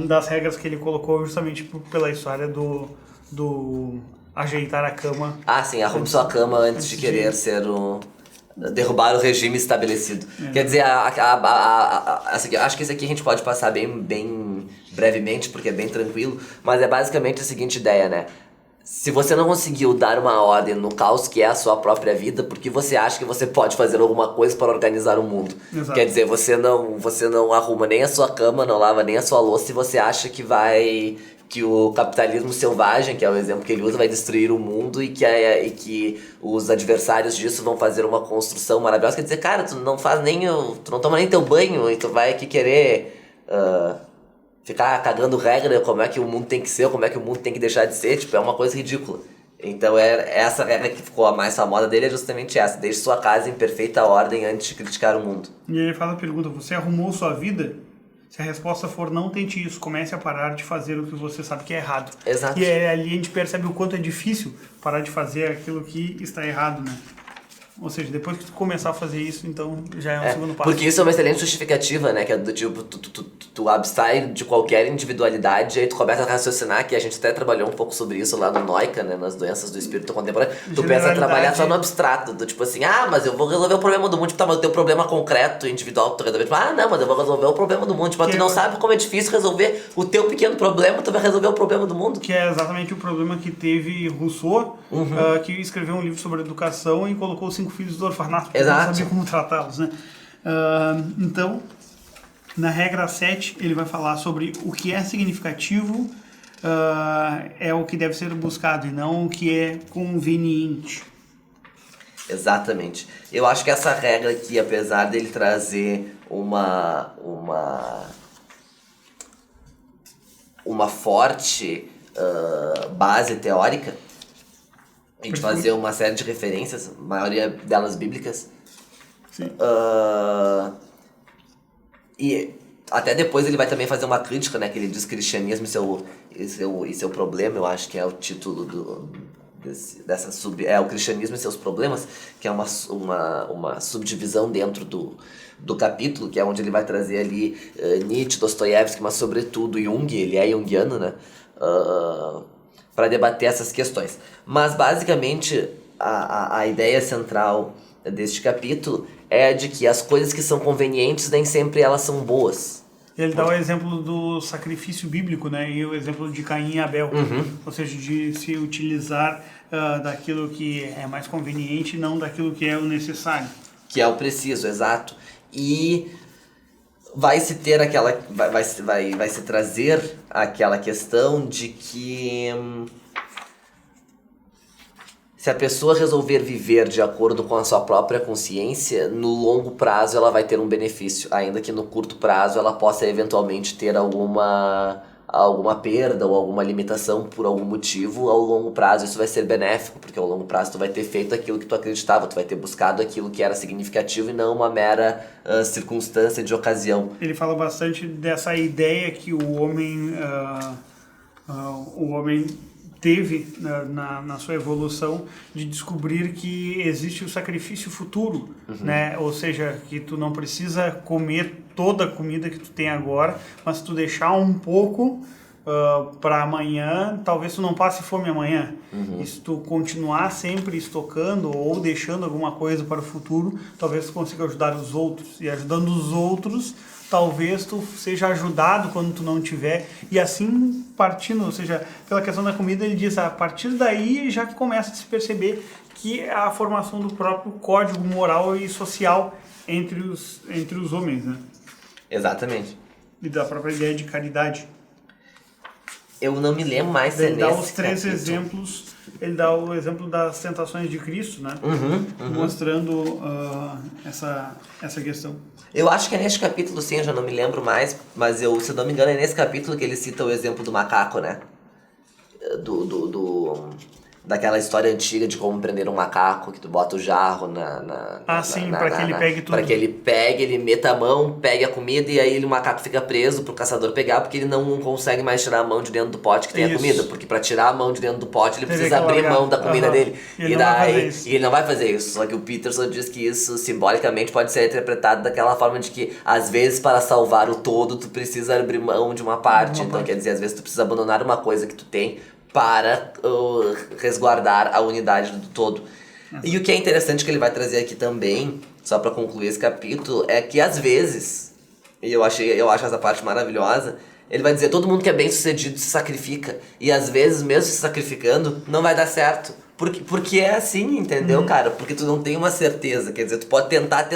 das regras que ele colocou, justamente pela história do ajeitar a cama.
Sim, arrume sua cama antes de querer derrubar o regime estabelecido. Quer dizer, acho que esse aqui a gente pode passar bem brevemente, porque é bem tranquilo, mas é basicamente a seguinte ideia, né? Se você não conseguiu dar uma ordem no caos que é a sua própria vida, porque você acha que você pode fazer alguma coisa para organizar o mundo.
Exato.
Quer dizer, você não arruma nem a sua cama, não lava nem a sua louça, e você acha que o capitalismo selvagem, que é o exemplo que ele usa, vai destruir o mundo e que os adversários disso vão fazer uma construção maravilhosa. Quer dizer, cara, tu não toma nem teu banho e tu vai aqui querer ficar cagando regra, como é que o mundo tem que ser, como é que o mundo tem que deixar de ser, tipo, é uma coisa ridícula. Então essa regra que ficou a mais famosa dele é justamente essa: deixe sua casa em perfeita ordem antes de criticar o mundo.
E ele faz a pergunta: você arrumou sua vida? Se a resposta for não, tente isso, comece a parar de fazer o que você sabe que é errado.
Exato.
E ali a gente percebe o quanto é difícil parar de fazer aquilo que está errado, né? Ou seja, depois que tu começar a fazer isso, então já é um segundo passo.
Porque isso é uma excelente justificativa, né? Que é do tipo, tu abstrai de qualquer individualidade, aí tu começa a raciocinar, que a gente até trabalhou um pouco sobre isso lá no Noica, né? Nas doenças do espírito contemporâneo. Tu pensa a trabalhar só no abstrato, do tipo assim, mas eu vou resolver o problema do mundo, tipo, mas o teu problema concreto, individual, tu resolver, tipo, não, mas eu vou resolver o problema do mundo. Tipo, tu não sabe como é difícil resolver o teu pequeno problema, tu vai resolver o problema do mundo.
Que é exatamente o problema que teve Rousseau, que escreveu um livro sobre educação e colocou 5 filhos do orfanato, porque não sabia como tratá-los, né? Então, Na regra 7, ele vai falar sobre o que é significativo, é o que deve ser buscado e não o que é conveniente.
Exatamente. Eu acho que essa regra aqui, apesar dele trazer uma forte base teórica, a gente fazer uma série de referências, a maioria delas bíblicas.
Sim.
E até depois ele vai também fazer uma crítica, né? Que ele diz cristianismo e seu problema, eu acho que é o título o cristianismo e seus problemas, que é uma subdivisão dentro do capítulo, que é onde ele vai trazer ali Nietzsche, Dostoiévski, mas sobretudo Jung, ele é junguiano, né? Para debater essas questões. Mas basicamente a ideia central deste capítulo é a de que as coisas que são convenientes nem sempre elas são boas.
Ele dá o exemplo do sacrifício bíblico, né? E o exemplo de Caim e Abel. Ou seja, de se utilizar daquilo que é mais conveniente, não daquilo que é o necessário.
Que é o preciso, exato. E vai se ter aquela... Vai se trazer aquela questão de que... se a pessoa resolver viver de acordo com a sua própria consciência, no longo prazo ela vai ter um benefício, ainda que no curto prazo ela possa eventualmente ter alguma perda ou alguma limitação por algum motivo. Ao longo prazo isso vai ser benéfico, porque ao longo prazo tu vai ter feito aquilo que tu acreditava, tu vai ter buscado aquilo que era significativo e não uma mera circunstância de ocasião.
Ele fala bastante dessa ideia que o homem teve na sua evolução de descobrir que existe o sacrifício futuro, né? Ou seja, que tu não precisa comer toda a comida que tu tem agora, mas tu deixar um pouco para amanhã, talvez tu não passe fome amanhã. E se tu continuar sempre estocando ou deixando alguma coisa para o futuro, talvez tu consiga ajudar os outros. E ajudando os outros, talvez tu seja ajudado quando tu não tiver, e assim partindo, ou seja, pela questão da comida, ele diz, a partir daí já que começa a se perceber que é a formação do próprio código moral e social entre os homens, né?
Exatamente.
E da própria ideia de caridade.
Eu não me lembro mais se
ele dá os três exemplos. Ele dá o exemplo das tentações de Cristo, né? Mostrando essa questão.
Eu acho que é neste capítulo, sim, eu já não me lembro mais, mas se eu não me engano é nesse capítulo que ele cita o exemplo do macaco, né? Daquela história antiga de como prender um macaco, que tu bota o jarro
para que ele pegue tudo.
Para que ele pegue, ele meta a mão, pegue a comida e aí o macaco fica preso pro caçador pegar, porque ele não consegue mais tirar a mão de dentro do pote que tem a comida. Porque para tirar a mão de dentro do pote ele precisa abrir mão da comida dele. E ele não vai fazer isso. Só que o Peterson diz que isso simbolicamente pode ser interpretado daquela forma de que às vezes para salvar o todo tu precisa abrir mão de uma parte. Então quer dizer, às vezes tu precisa abandonar uma coisa que tu tem para resguardar a unidade do todo. E o que é interessante que ele vai trazer aqui também, só para concluir esse capítulo, é que às vezes, e eu acho essa parte maravilhosa, ele vai dizer, todo mundo que é bem sucedido se sacrifica, e às vezes mesmo se sacrificando, não vai dar certo. Porque é assim, entendeu, cara? Porque tu não tem uma certeza, quer dizer, tu pode tentar,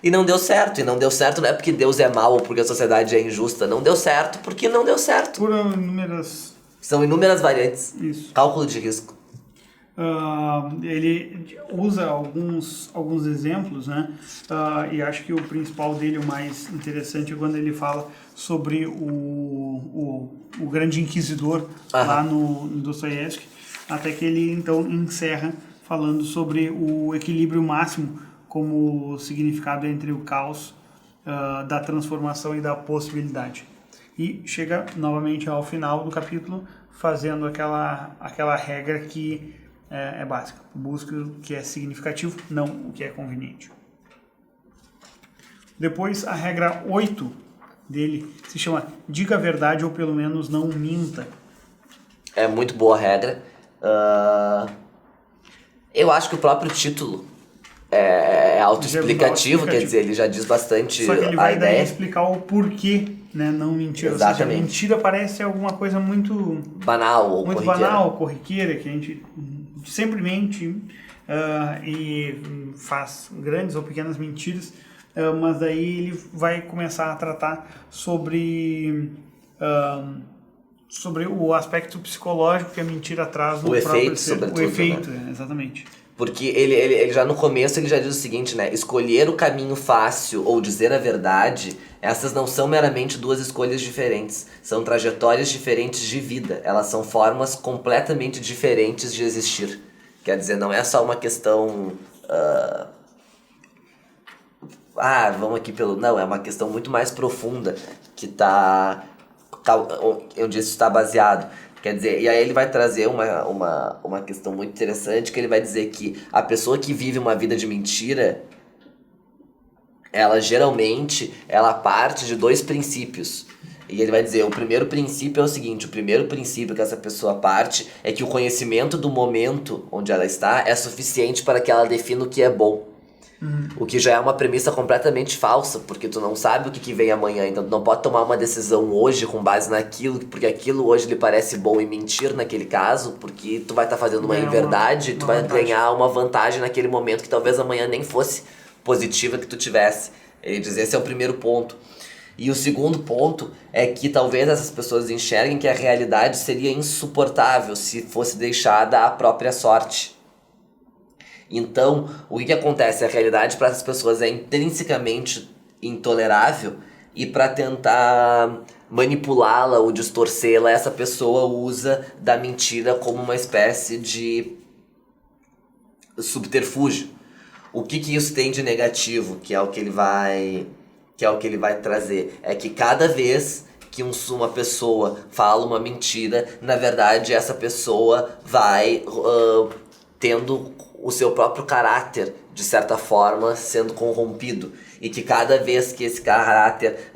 e não deu certo. E não deu certo não é porque Deus é mau ou porque a sociedade é injusta, não deu certo porque não deu certo.
Por inúmeras...
São inúmeras variantes.
Isso.
Cálculo de risco.
Ele usa alguns exemplos, né? E acho que o principal dele, o mais interessante, é quando ele fala sobre o grande inquisidor lá no Dostoiévski, até que ele então encerra falando sobre o equilíbrio máximo como significado entre o caos, da transformação e da possibilidade. E chega novamente ao final do capítulo fazendo aquela regra que é básica. Busca o que é significativo, não o que é conveniente. Depois, a regra 8 dele se chama diga a verdade ou pelo menos não minta.
É muito boa a regra. Eu acho que o próprio título é autoexplicativo, quer dizer, ele já diz bastante.
Só que ele vai daí explicar o porquê, né, não mentir.
Exatamente.
Ou seja, mentira parece alguma coisa muito
banal ou
muito
corriqueira.
Corriqueira, que a gente sempre mente e faz grandes ou pequenas mentiras, mas daí ele vai começar a tratar sobre o aspecto psicológico que a mentira traz no próprio ser.
Sobretudo,
o efeito,
né?
Exatamente.
Porque ele já no começo ele já diz o seguinte, né? Escolher o caminho fácil ou dizer a verdade, essas não são meramente duas escolhas diferentes. São trajetórias diferentes de vida. Elas são formas completamente diferentes de existir. Quer dizer, não é só uma questão... vamos aqui pelo... Não, é uma questão muito mais profunda que onde isso está baseado. Quer dizer, e aí ele vai trazer uma questão muito interessante, que ele vai dizer que a pessoa que vive uma vida de mentira, ela geralmente, parte de dois princípios. E ele vai dizer, o primeiro princípio é o seguinte, o primeiro princípio que essa pessoa parte é que o conhecimento do momento onde ela está é suficiente para que ela defina o que é bom. O que já é uma premissa completamente falsa, porque tu não sabe o que vem amanhã, então tu não pode tomar uma decisão hoje com base naquilo, porque aquilo hoje lhe parece bom e mentir naquele caso, porque tu vai estar fazendo uma inverdade, tu vai ganhar uma vantagem naquele momento que talvez amanhã nem fosse positiva que tu tivesse. Ele diz, esse é o primeiro ponto. E o segundo ponto é que talvez essas pessoas enxerguem que a realidade seria insuportável se fosse deixada à própria sorte. Então, o que acontece? A realidade para essas pessoas é intrinsecamente intolerável e para tentar manipulá-la ou distorcê-la, essa pessoa usa da mentira como uma espécie de subterfúgio. O que isso tem de negativo, que é o que ele vai trazer? É que cada vez que uma pessoa fala uma mentira, na verdade essa pessoa vai tendo o seu próprio caráter, de certa forma, sendo corrompido. E que cada vez que esse caráter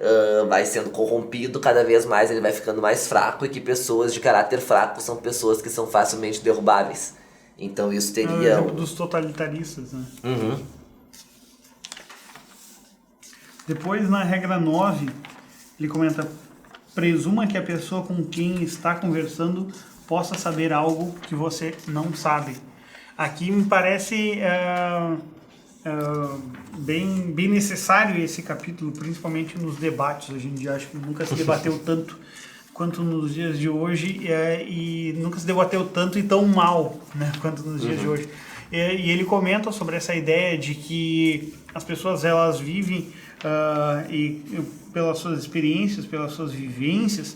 vai sendo corrompido, cada vez mais ele vai ficando mais fraco, e que pessoas de caráter fraco são pessoas que são facilmente derrubáveis. Então isso teria...
É o exemplo dos totalitaristas, né?
Uhum.
Depois, na regra 9, ele comenta: presuma que a pessoa com quem está conversando possa saber algo que você não sabe. Aqui me parece bem necessário esse capítulo, principalmente nos debates. Hoje em dia acho que nunca se debateu tanto quanto nos dias de hoje, e nunca se debateu tanto e tão mal, né, quanto nos dias de hoje. E ele comenta sobre essa ideia de que as pessoas elas vivem e pelas suas experiências, pelas suas vivências,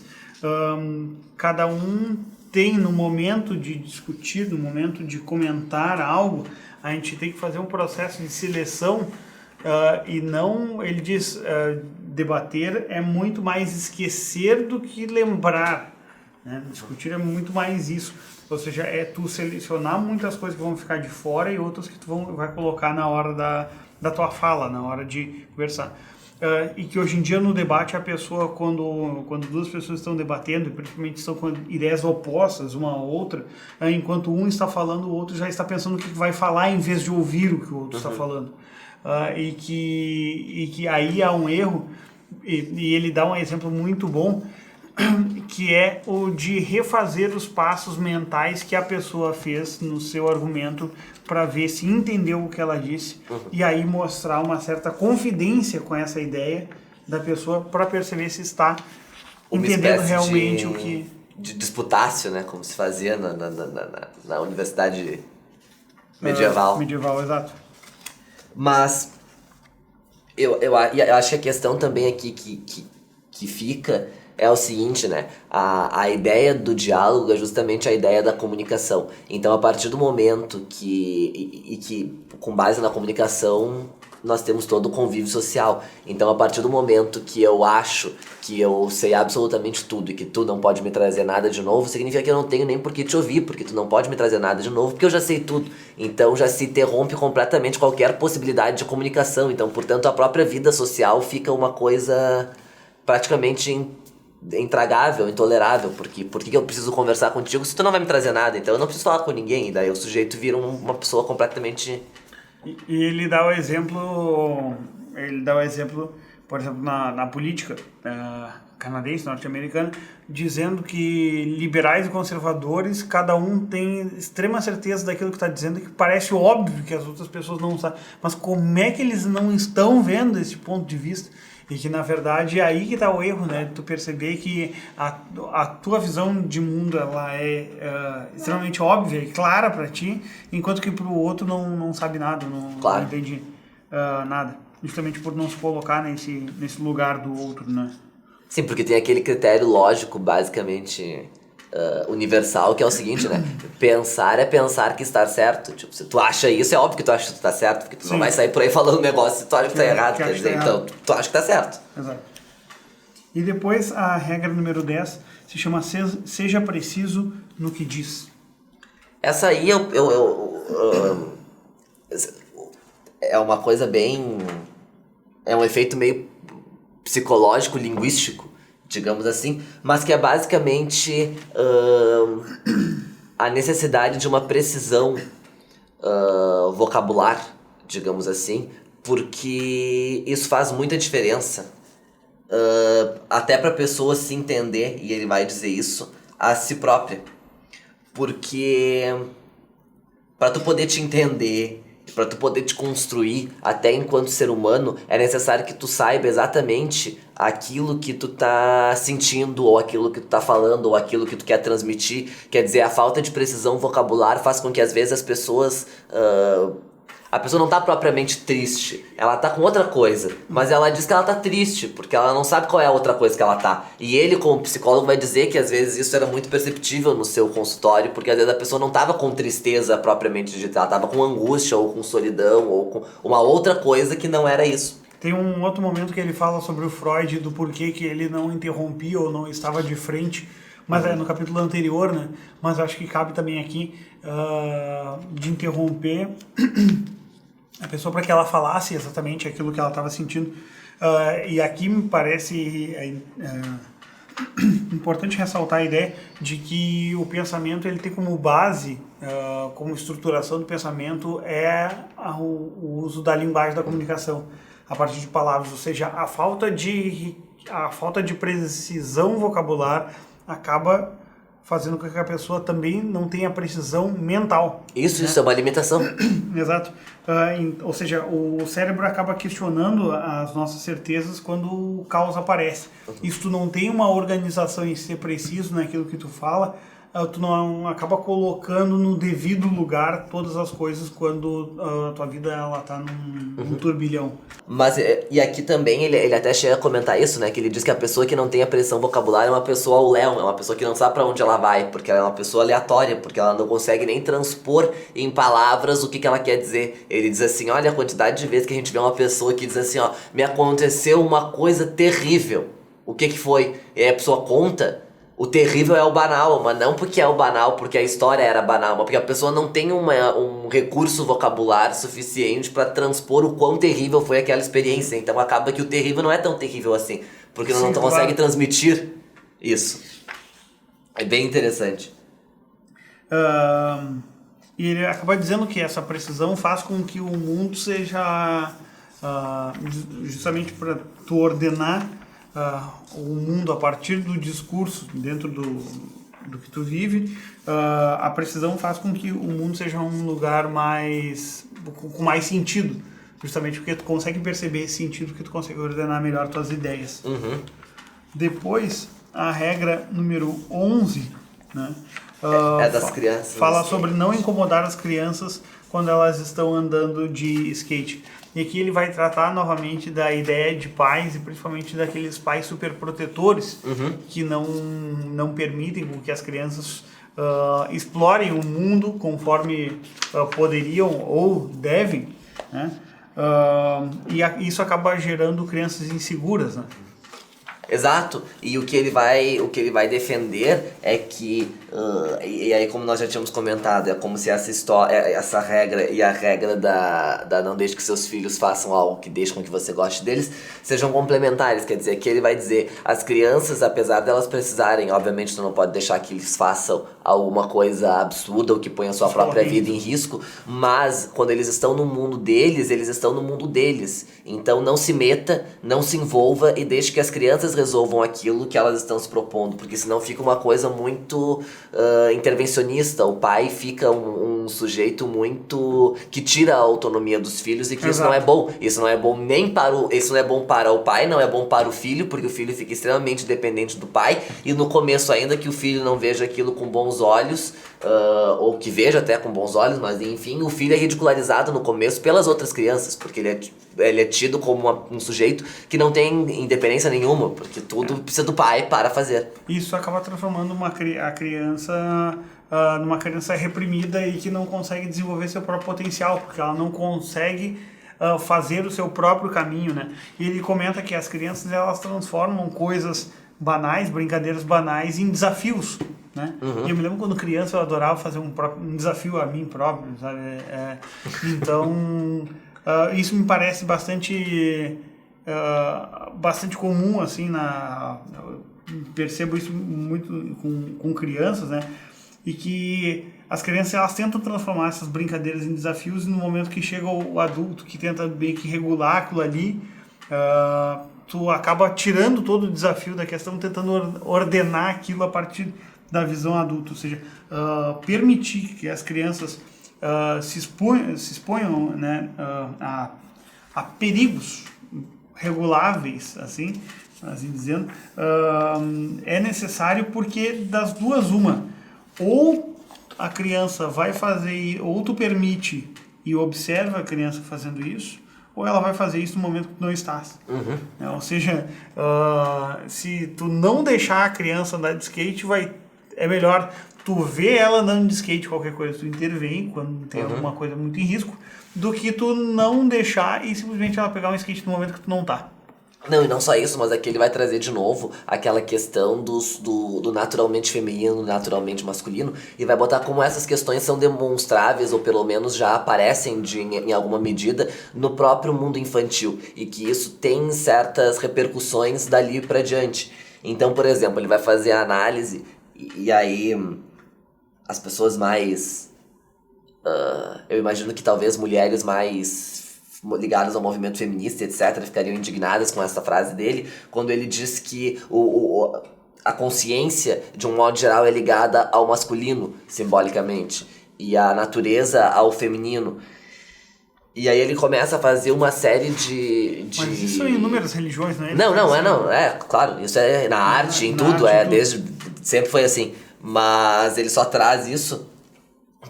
cada um tem, no momento de discutir, no momento de comentar algo, a gente tem que fazer um processo de seleção, e não, ele diz, debater é muito mais esquecer do que lembrar, né? Discutir é muito mais isso, ou seja, é tu selecionar muitas coisas que vão ficar de fora e outras que tu vai colocar na hora da tua fala, na hora de conversar. E que hoje em dia no debate a pessoa, quando duas pessoas estão debatendo, e principalmente estão com ideias opostas uma à outra, enquanto um está falando, o outro já está pensando o que vai falar em vez de ouvir o que o outro está falando. E que aí há um erro, e ele dá um exemplo muito bom, que é o de refazer os passos mentais que a pessoa fez no seu argumento para ver se entendeu o que ela disse, e aí mostrar uma certa confidência com essa ideia da pessoa para perceber se está entendendo realmente o que...
de disputácio, né? Como se fazia na universidade medieval.
Medieval, exato.
Mas eu acho que a questão também aqui que fica é o seguinte, né? A ideia do diálogo é justamente a ideia da comunicação. Então, a partir do momento que com base na comunicação, nós temos todo o convívio social. Então, a partir do momento que eu acho que eu sei absolutamente tudo e que tu não pode me trazer nada de novo, significa que eu não tenho nem por que te ouvir, porque tu não pode me trazer nada de novo, porque eu já sei tudo. Então, já se interrompe completamente qualquer possibilidade de comunicação. Então, portanto, a própria vida social fica uma coisa praticamente intragável, intolerável, porque por que eu preciso conversar contigo se tu não vai me trazer nada? Então eu não preciso falar com ninguém, e daí o sujeito vira uma pessoa completamente...
E ele dá o exemplo por exemplo, na política canadense, norte-americana, dizendo que liberais e conservadores, cada um tem extrema certeza daquilo que está dizendo, que parece óbvio que as outras pessoas não sabem. Mas como é que eles não estão vendo esse ponto de vista? E que, na verdade, é aí que está o erro, né? Tu perceber que a tua visão de mundo ela é extremamente óbvia e clara para ti, enquanto que para o outro não sabe nada, não entende nada. Justamente por não se colocar nesse lugar do outro, né?
Sim, porque tem aquele critério lógico, basicamente universal, que é o seguinte, né? Pensar é pensar que está certo. Tipo, se tu acha isso, é óbvio que tu acha que tu tá certo, porque tu não vai sair por aí falando um negócio se tu acha que tá errado. Quer dizer, então, tu acha que tá certo.
Exato. E depois a regra número 10 se chama seja preciso no que diz.
Essa aí é uma coisa bem... É um efeito meio psicológico, linguístico, digamos assim, mas que é basicamente a necessidade de uma precisão vocabular, digamos assim, porque isso faz muita diferença, até para a pessoa se entender, e ele vai dizer isso, a si própria. Porque para tu poder te entender, para tu poder te construir até enquanto ser humano, é necessário que tu saiba exatamente aquilo que tu tá sentindo, ou aquilo que tu tá falando, ou aquilo que tu quer transmitir. Quer dizer, a falta de precisão vocabular faz com que às vezes as pessoas... a pessoa não tá propriamente triste, ela tá com outra coisa, mas ela diz que ela tá triste, porque ela não sabe qual é a outra coisa que ela tá. E ele, como psicólogo, vai dizer que às vezes isso era muito perceptível no seu consultório, porque às vezes a pessoa não tava com tristeza propriamente dita, ela tava com angústia, ou com solidão, ou com uma outra coisa que não era isso.
Tem um outro momento que ele fala sobre o Freud, do porquê que ele não interrompia ou não estava de frente, mas é no capítulo anterior, né? Mas acho que cabe também aqui de interromper a pessoa para que ela falasse exatamente aquilo que ela estava sentindo. E aqui me parece importante ressaltar a ideia de que o pensamento ele tem como base, como estruturação do pensamento, o uso da linguagem da comunicação, a partir de palavras, ou seja, a falta de precisão vocabular acaba fazendo com que a pessoa também não tenha precisão mental.
Isso é uma limitação.
Exato. Ou seja, o cérebro acaba questionando as nossas certezas quando o caos aparece. E se tu não tem uma organização em ser preciso naquilo que tu fala, tu não acaba colocando no devido lugar todas as coisas quando a tua vida ela tá num turbilhão.
Mas, e aqui também ele até chega a comentar isso, né? Que ele diz que a pessoa que não tem a precisão vocabular é uma pessoa ao léu, é uma pessoa que não sabe pra onde ela vai, porque ela é uma pessoa aleatória, porque ela não consegue nem transpor em palavras o que ela quer dizer. Ele diz assim, olha a quantidade de vezes que a gente vê uma pessoa que diz assim, ó, me aconteceu uma coisa terrível. O que foi? E aí a pessoa conta. O terrível é o banal, mas não porque é o banal, porque a história era banal, mas porque a pessoa não tem um recurso vocabular suficiente para transpor o quão terrível foi aquela experiência. Então acaba que o terrível não é tão terrível assim, porque não consegue transmitir isso. É bem interessante.
E ele acaba dizendo que essa precisão faz com que o mundo seja justamente para tu ordenar o mundo a partir do discurso dentro do que tu vive. A precisão faz com que o mundo seja um lugar com mais sentido, justamente porque tu consegue perceber esse sentido, que tu consegue ordenar melhor tuas ideias. Depois, a regra número 11, né,
das crianças.
Fala sobre não incomodar as crianças quando elas estão andando de skate. E aqui ele vai tratar novamente da ideia de pais, e principalmente daqueles pais superprotetores, que não permitem que as crianças explorem o mundo conforme poderiam ou devem, né? E isso acaba gerando crianças inseguras, né?
Exato, e o que ele vai defender é que, e aí como nós já tínhamos comentado, é como se essa história, essa regra e a regra da não deixe que seus filhos façam algo que deixe com que você goste deles, sejam complementares, quer dizer, que ele vai dizer, as crianças, apesar delas precisarem, obviamente tu não pode deixar que eles façam alguma coisa absurda ou que ponha a sua própria vida em risco, mas quando eles estão no mundo deles, eles estão no mundo deles, então não se meta, não se envolva e deixe que as crianças resolvam aquilo que elas estão se propondo, porque senão fica uma coisa muito intervencionista, o pai fica um sujeito muito que tira a autonomia dos filhos e que isso não é bom, isso não é bom isso não é bom para o pai, não é bom para o filho, porque o filho fica extremamente dependente do pai e no começo ainda que o filho não veja aquilo com bons olhos, ou que veja até com bons olhos, mas enfim, o filho é ridicularizado no começo pelas outras crianças, porque ele é tido como um sujeito que não tem independência nenhuma, porque tudo precisa do pai para fazer.
Isso acaba transformando a criança numa criança reprimida e que não consegue desenvolver seu próprio potencial, porque ela não consegue fazer o seu próprio caminho, né? E ele comenta que as crianças, elas transformam coisas banais, brincadeiras banais, em desafios, né? E eu me lembro quando criança eu adorava fazer um desafio a mim próprio, sabe? Então, isso me parece bastante comum, assim, percebo isso muito com crianças, né? E que as crianças, elas tentam transformar essas brincadeiras em desafios e no momento que chega o adulto que tenta meio que regular aquilo ali, tu acaba tirando todo o desafio da questão, tentando ordenar aquilo a partir da visão adulta, ou seja, permitir que as crianças se exponham, né, a perigos reguláveis, assim dizendo, é necessário porque das duas uma, ou a criança vai fazer, ou tu permite e observa a criança fazendo isso, ou ela vai fazer isso no momento que tu não estás. Ou seja, se tu não deixar a criança andar de skate, é melhor tu ver ela andando de skate, qualquer coisa, tu intervém quando tem alguma coisa muito em risco, do que tu não deixar e simplesmente ela pegar um skate no momento que tu não tá.
Não, e não só isso, mas aqui ele vai trazer de novo aquela questão do naturalmente feminino, naturalmente masculino, e vai botar como essas questões são demonstráveis, ou pelo menos já aparecem em alguma medida, no próprio mundo infantil, e que isso tem certas repercussões dali pra diante. Então, por exemplo, ele vai fazer a análise, e aí as pessoas mais... eu imagino que talvez mulheres mais ligadas ao movimento feminista, etc., ficariam indignadas com essa frase dele, quando ele diz que a consciência, de um modo geral, é ligada ao masculino, simbolicamente, e a natureza ao feminino. E aí ele começa a fazer uma série de...
Mas isso é em inúmeras religiões, né?
Claro, isso é na arte, em tudo, sempre foi assim, mas ele só traz isso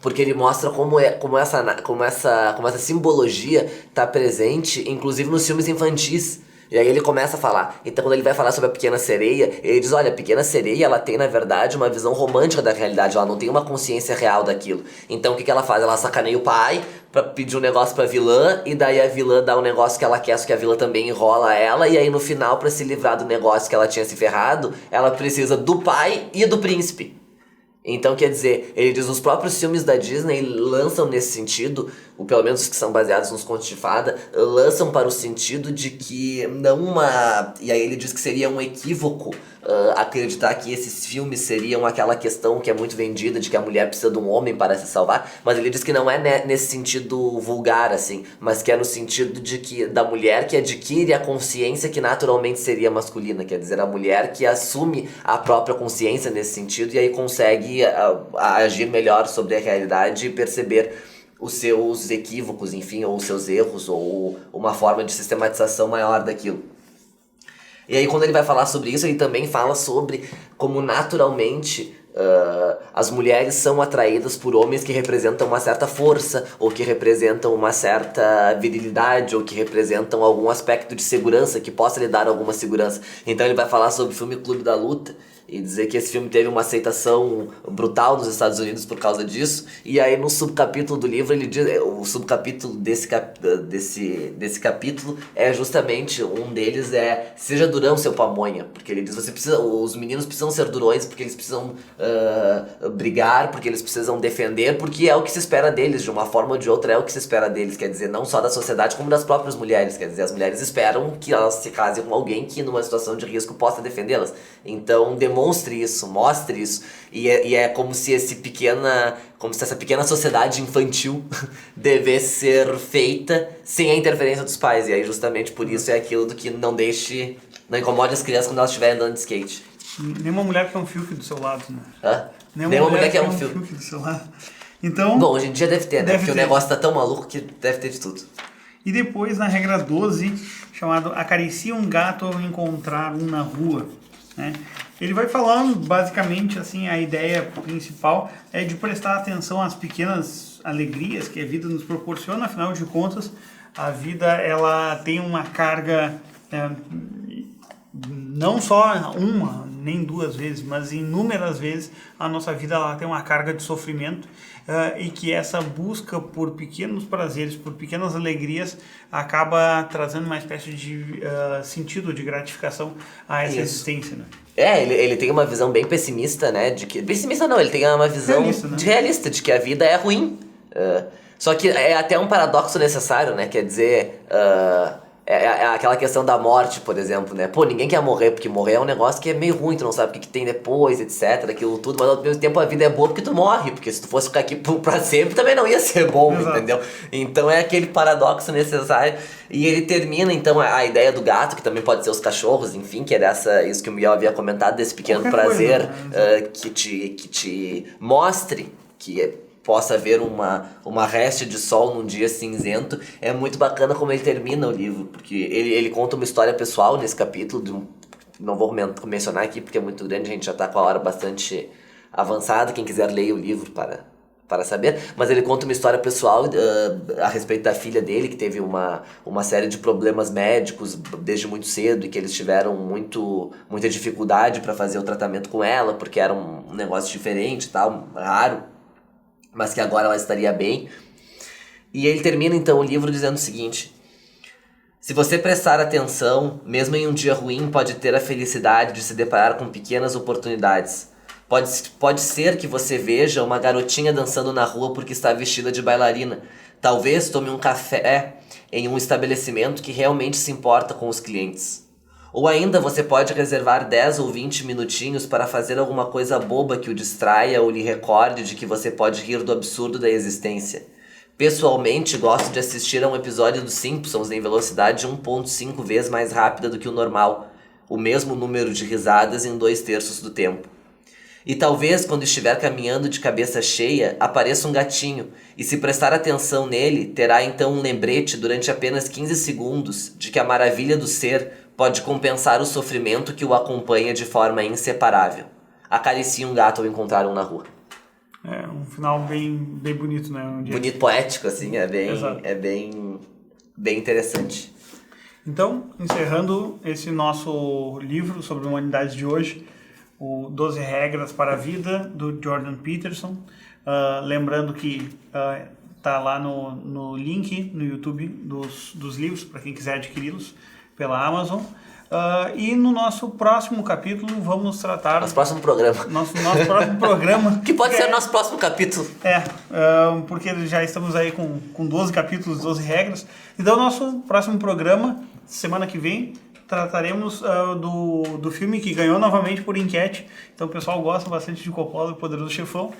porque ele mostra como essa simbologia está presente, inclusive nos filmes infantis. E aí ele começa a falar. Então quando ele vai falar sobre a Pequena Sereia, ele diz, olha, a Pequena Sereia, ela tem na verdade uma visão romântica da realidade, ela não tem uma consciência real daquilo. Então o que ela faz? Ela sacaneia o pai pra pedir um negócio pra vilã, e daí a vilã dá um negócio que ela quer, só que a vilã também enrola ela, e aí no final, pra se livrar do negócio que ela tinha se ferrado, ela precisa do pai e do príncipe. Então, quer dizer, ele diz, os próprios filmes da Disney lançam nesse sentido, ou pelo menos os que são baseados nos contos de fada, lançam para o sentido de que e aí ele diz que seria um equívoco acreditar que esses filmes seriam aquela questão que é muito vendida, de que a mulher precisa de um homem para se salvar, mas ele diz que não é nesse sentido vulgar, assim, mas que é no sentido de que da mulher que adquire a consciência que naturalmente seria masculina, quer dizer, a mulher que assume a própria consciência nesse sentido e aí consegue agir melhor sobre a realidade e perceber os seus equívocos, enfim, ou os seus erros, ou uma forma de sistematização maior daquilo. E aí quando ele vai falar sobre isso, ele também fala sobre como naturalmente as mulheres são atraídas por homens que representam uma certa força, ou que representam uma certa virilidade, ou que representam algum aspecto de segurança, que possa lhe dar alguma segurança. Então ele vai falar sobre o filme Clube da Luta, e dizer que esse filme teve uma aceitação brutal nos Estados Unidos por causa disso. E aí no subcapítulo do livro ele diz, o subcapítulo desse capítulo é justamente, um deles é seja durão, seu pamonha, porque ele diz, os meninos precisam ser durões porque eles precisam brigar, porque eles precisam defender, porque é o que se espera deles, de uma forma ou de outra é o que se espera deles, quer dizer, não só da sociedade como das próprias mulheres, quer dizer, as mulheres esperam que elas se casem com alguém que numa situação de risco possa defendê-las. Então demonstre isso, mostre isso, e é como se essa pequena sociedade infantil devesse ser feita sem a interferência dos pais, e aí justamente por isso é aquilo do que não incomode as crianças quando elas estiverem andando de skate.
Nenhuma mulher quer um filtro do seu lado, né?
Hã? Nenhuma mulher quer um filtro
do seu lado. Então,
bom, hoje em dia deve ter, né? Porque o negócio tá tão maluco que deve ter de tudo.
E depois, na regra 12, chamado acaricia um gato ao encontrar um na rua, né? Ele vai falando, basicamente, assim, a ideia principal é de prestar atenção às pequenas alegrias que a vida nos proporciona. Afinal de contas, a vida, ela tem uma carga, não só uma, nem duas vezes, mas inúmeras vezes a nossa vida ela tem uma carga de sofrimento, e que essa busca por pequenos prazeres, por pequenas alegrias, acaba trazendo uma espécie de sentido de gratificação a essa existência, né?
Ele tem uma visão bem pessimista, né? Pessimista não, ele tem uma visão realista, de que a vida é ruim. Só que é até um paradoxo necessário, né? Quer dizer, é aquela questão da morte, por exemplo, né? Pô, ninguém quer morrer, porque morrer é um negócio que é meio ruim, tu não sabe o que tem depois, etc, aquilo tudo, mas ao mesmo tempo a vida é boa porque tu morre, porque se tu fosse ficar aqui pra sempre também não ia ser bom, exato, entendeu? Então é aquele paradoxo necessário, e ele termina então a ideia do gato, que também pode ser os cachorros, enfim, que era isso que o Miguel havia comentado, desse pequeno prazer que te mostre que possa haver uma reste de sol num dia cinzento. É muito bacana como ele termina o livro, porque ele conta uma história pessoal nesse capítulo, não vou mencionar aqui porque é muito grande, a gente já está com a hora bastante avançada, quem quiser ler o livro para saber, mas ele conta uma história pessoal a respeito da filha dele, que teve uma série de problemas médicos desde muito cedo, e que eles tiveram muita dificuldade para fazer o tratamento com ela, porque era um negócio diferente, tal, raro, mas que agora ela estaria bem. E ele termina então o livro dizendo o seguinte: se você prestar atenção, mesmo em um dia ruim, pode ter a felicidade de se deparar com pequenas oportunidades. Pode ser que você veja uma garotinha dançando na rua porque está vestida de bailarina. Talvez tome um café em um estabelecimento que realmente se importa com os clientes. Ou ainda você pode reservar 10 ou 20 minutinhos para fazer alguma coisa boba que o distraia ou lhe recorde de que você pode rir do absurdo da existência. Pessoalmente, gosto de assistir a um episódio dos Simpsons em velocidade 1.5 vezes mais rápida do que o normal, o mesmo número de risadas em 2/3 do tempo. E talvez, quando estiver caminhando de cabeça cheia, apareça um gatinho, e se prestar atenção nele, terá então um lembrete durante apenas 15 segundos de que a maravilha do ser pode compensar o sofrimento que o acompanha de forma inseparável. Acaricie um gato ao encontrar um na rua.
É um final bem bonito, né?
Bonito, poético, assim, é bem interessante.
Então, encerrando esse nosso livro sobre humanidades de hoje, o 12 Regras para a Vida, do Jordan Peterson. Lembrando que tá lá no link no YouTube dos livros, para quem quiser adquiri-los pela Amazon. E no nosso próximo capítulo vamos tratar...
Nosso próximo programa.
Nosso próximo programa.
Que pode ser o nosso próximo capítulo.
Porque já estamos aí com 12 capítulos, 12 regras. Então, nosso próximo programa, semana que vem, trataremos do filme que ganhou novamente por enquete. Então o pessoal gosta bastante de Coppola e Poderoso Chefão.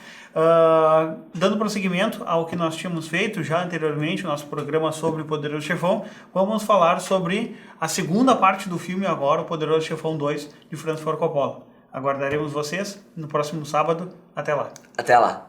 Dando prosseguimento ao que nós tínhamos feito já anteriormente, o nosso programa sobre o Poderoso Chefão, vamos falar sobre a segunda parte do filme agora, o Poderoso Chefão 2, de Francis Ford Coppola. Aguardaremos vocês no próximo sábado. Até lá.
Até lá.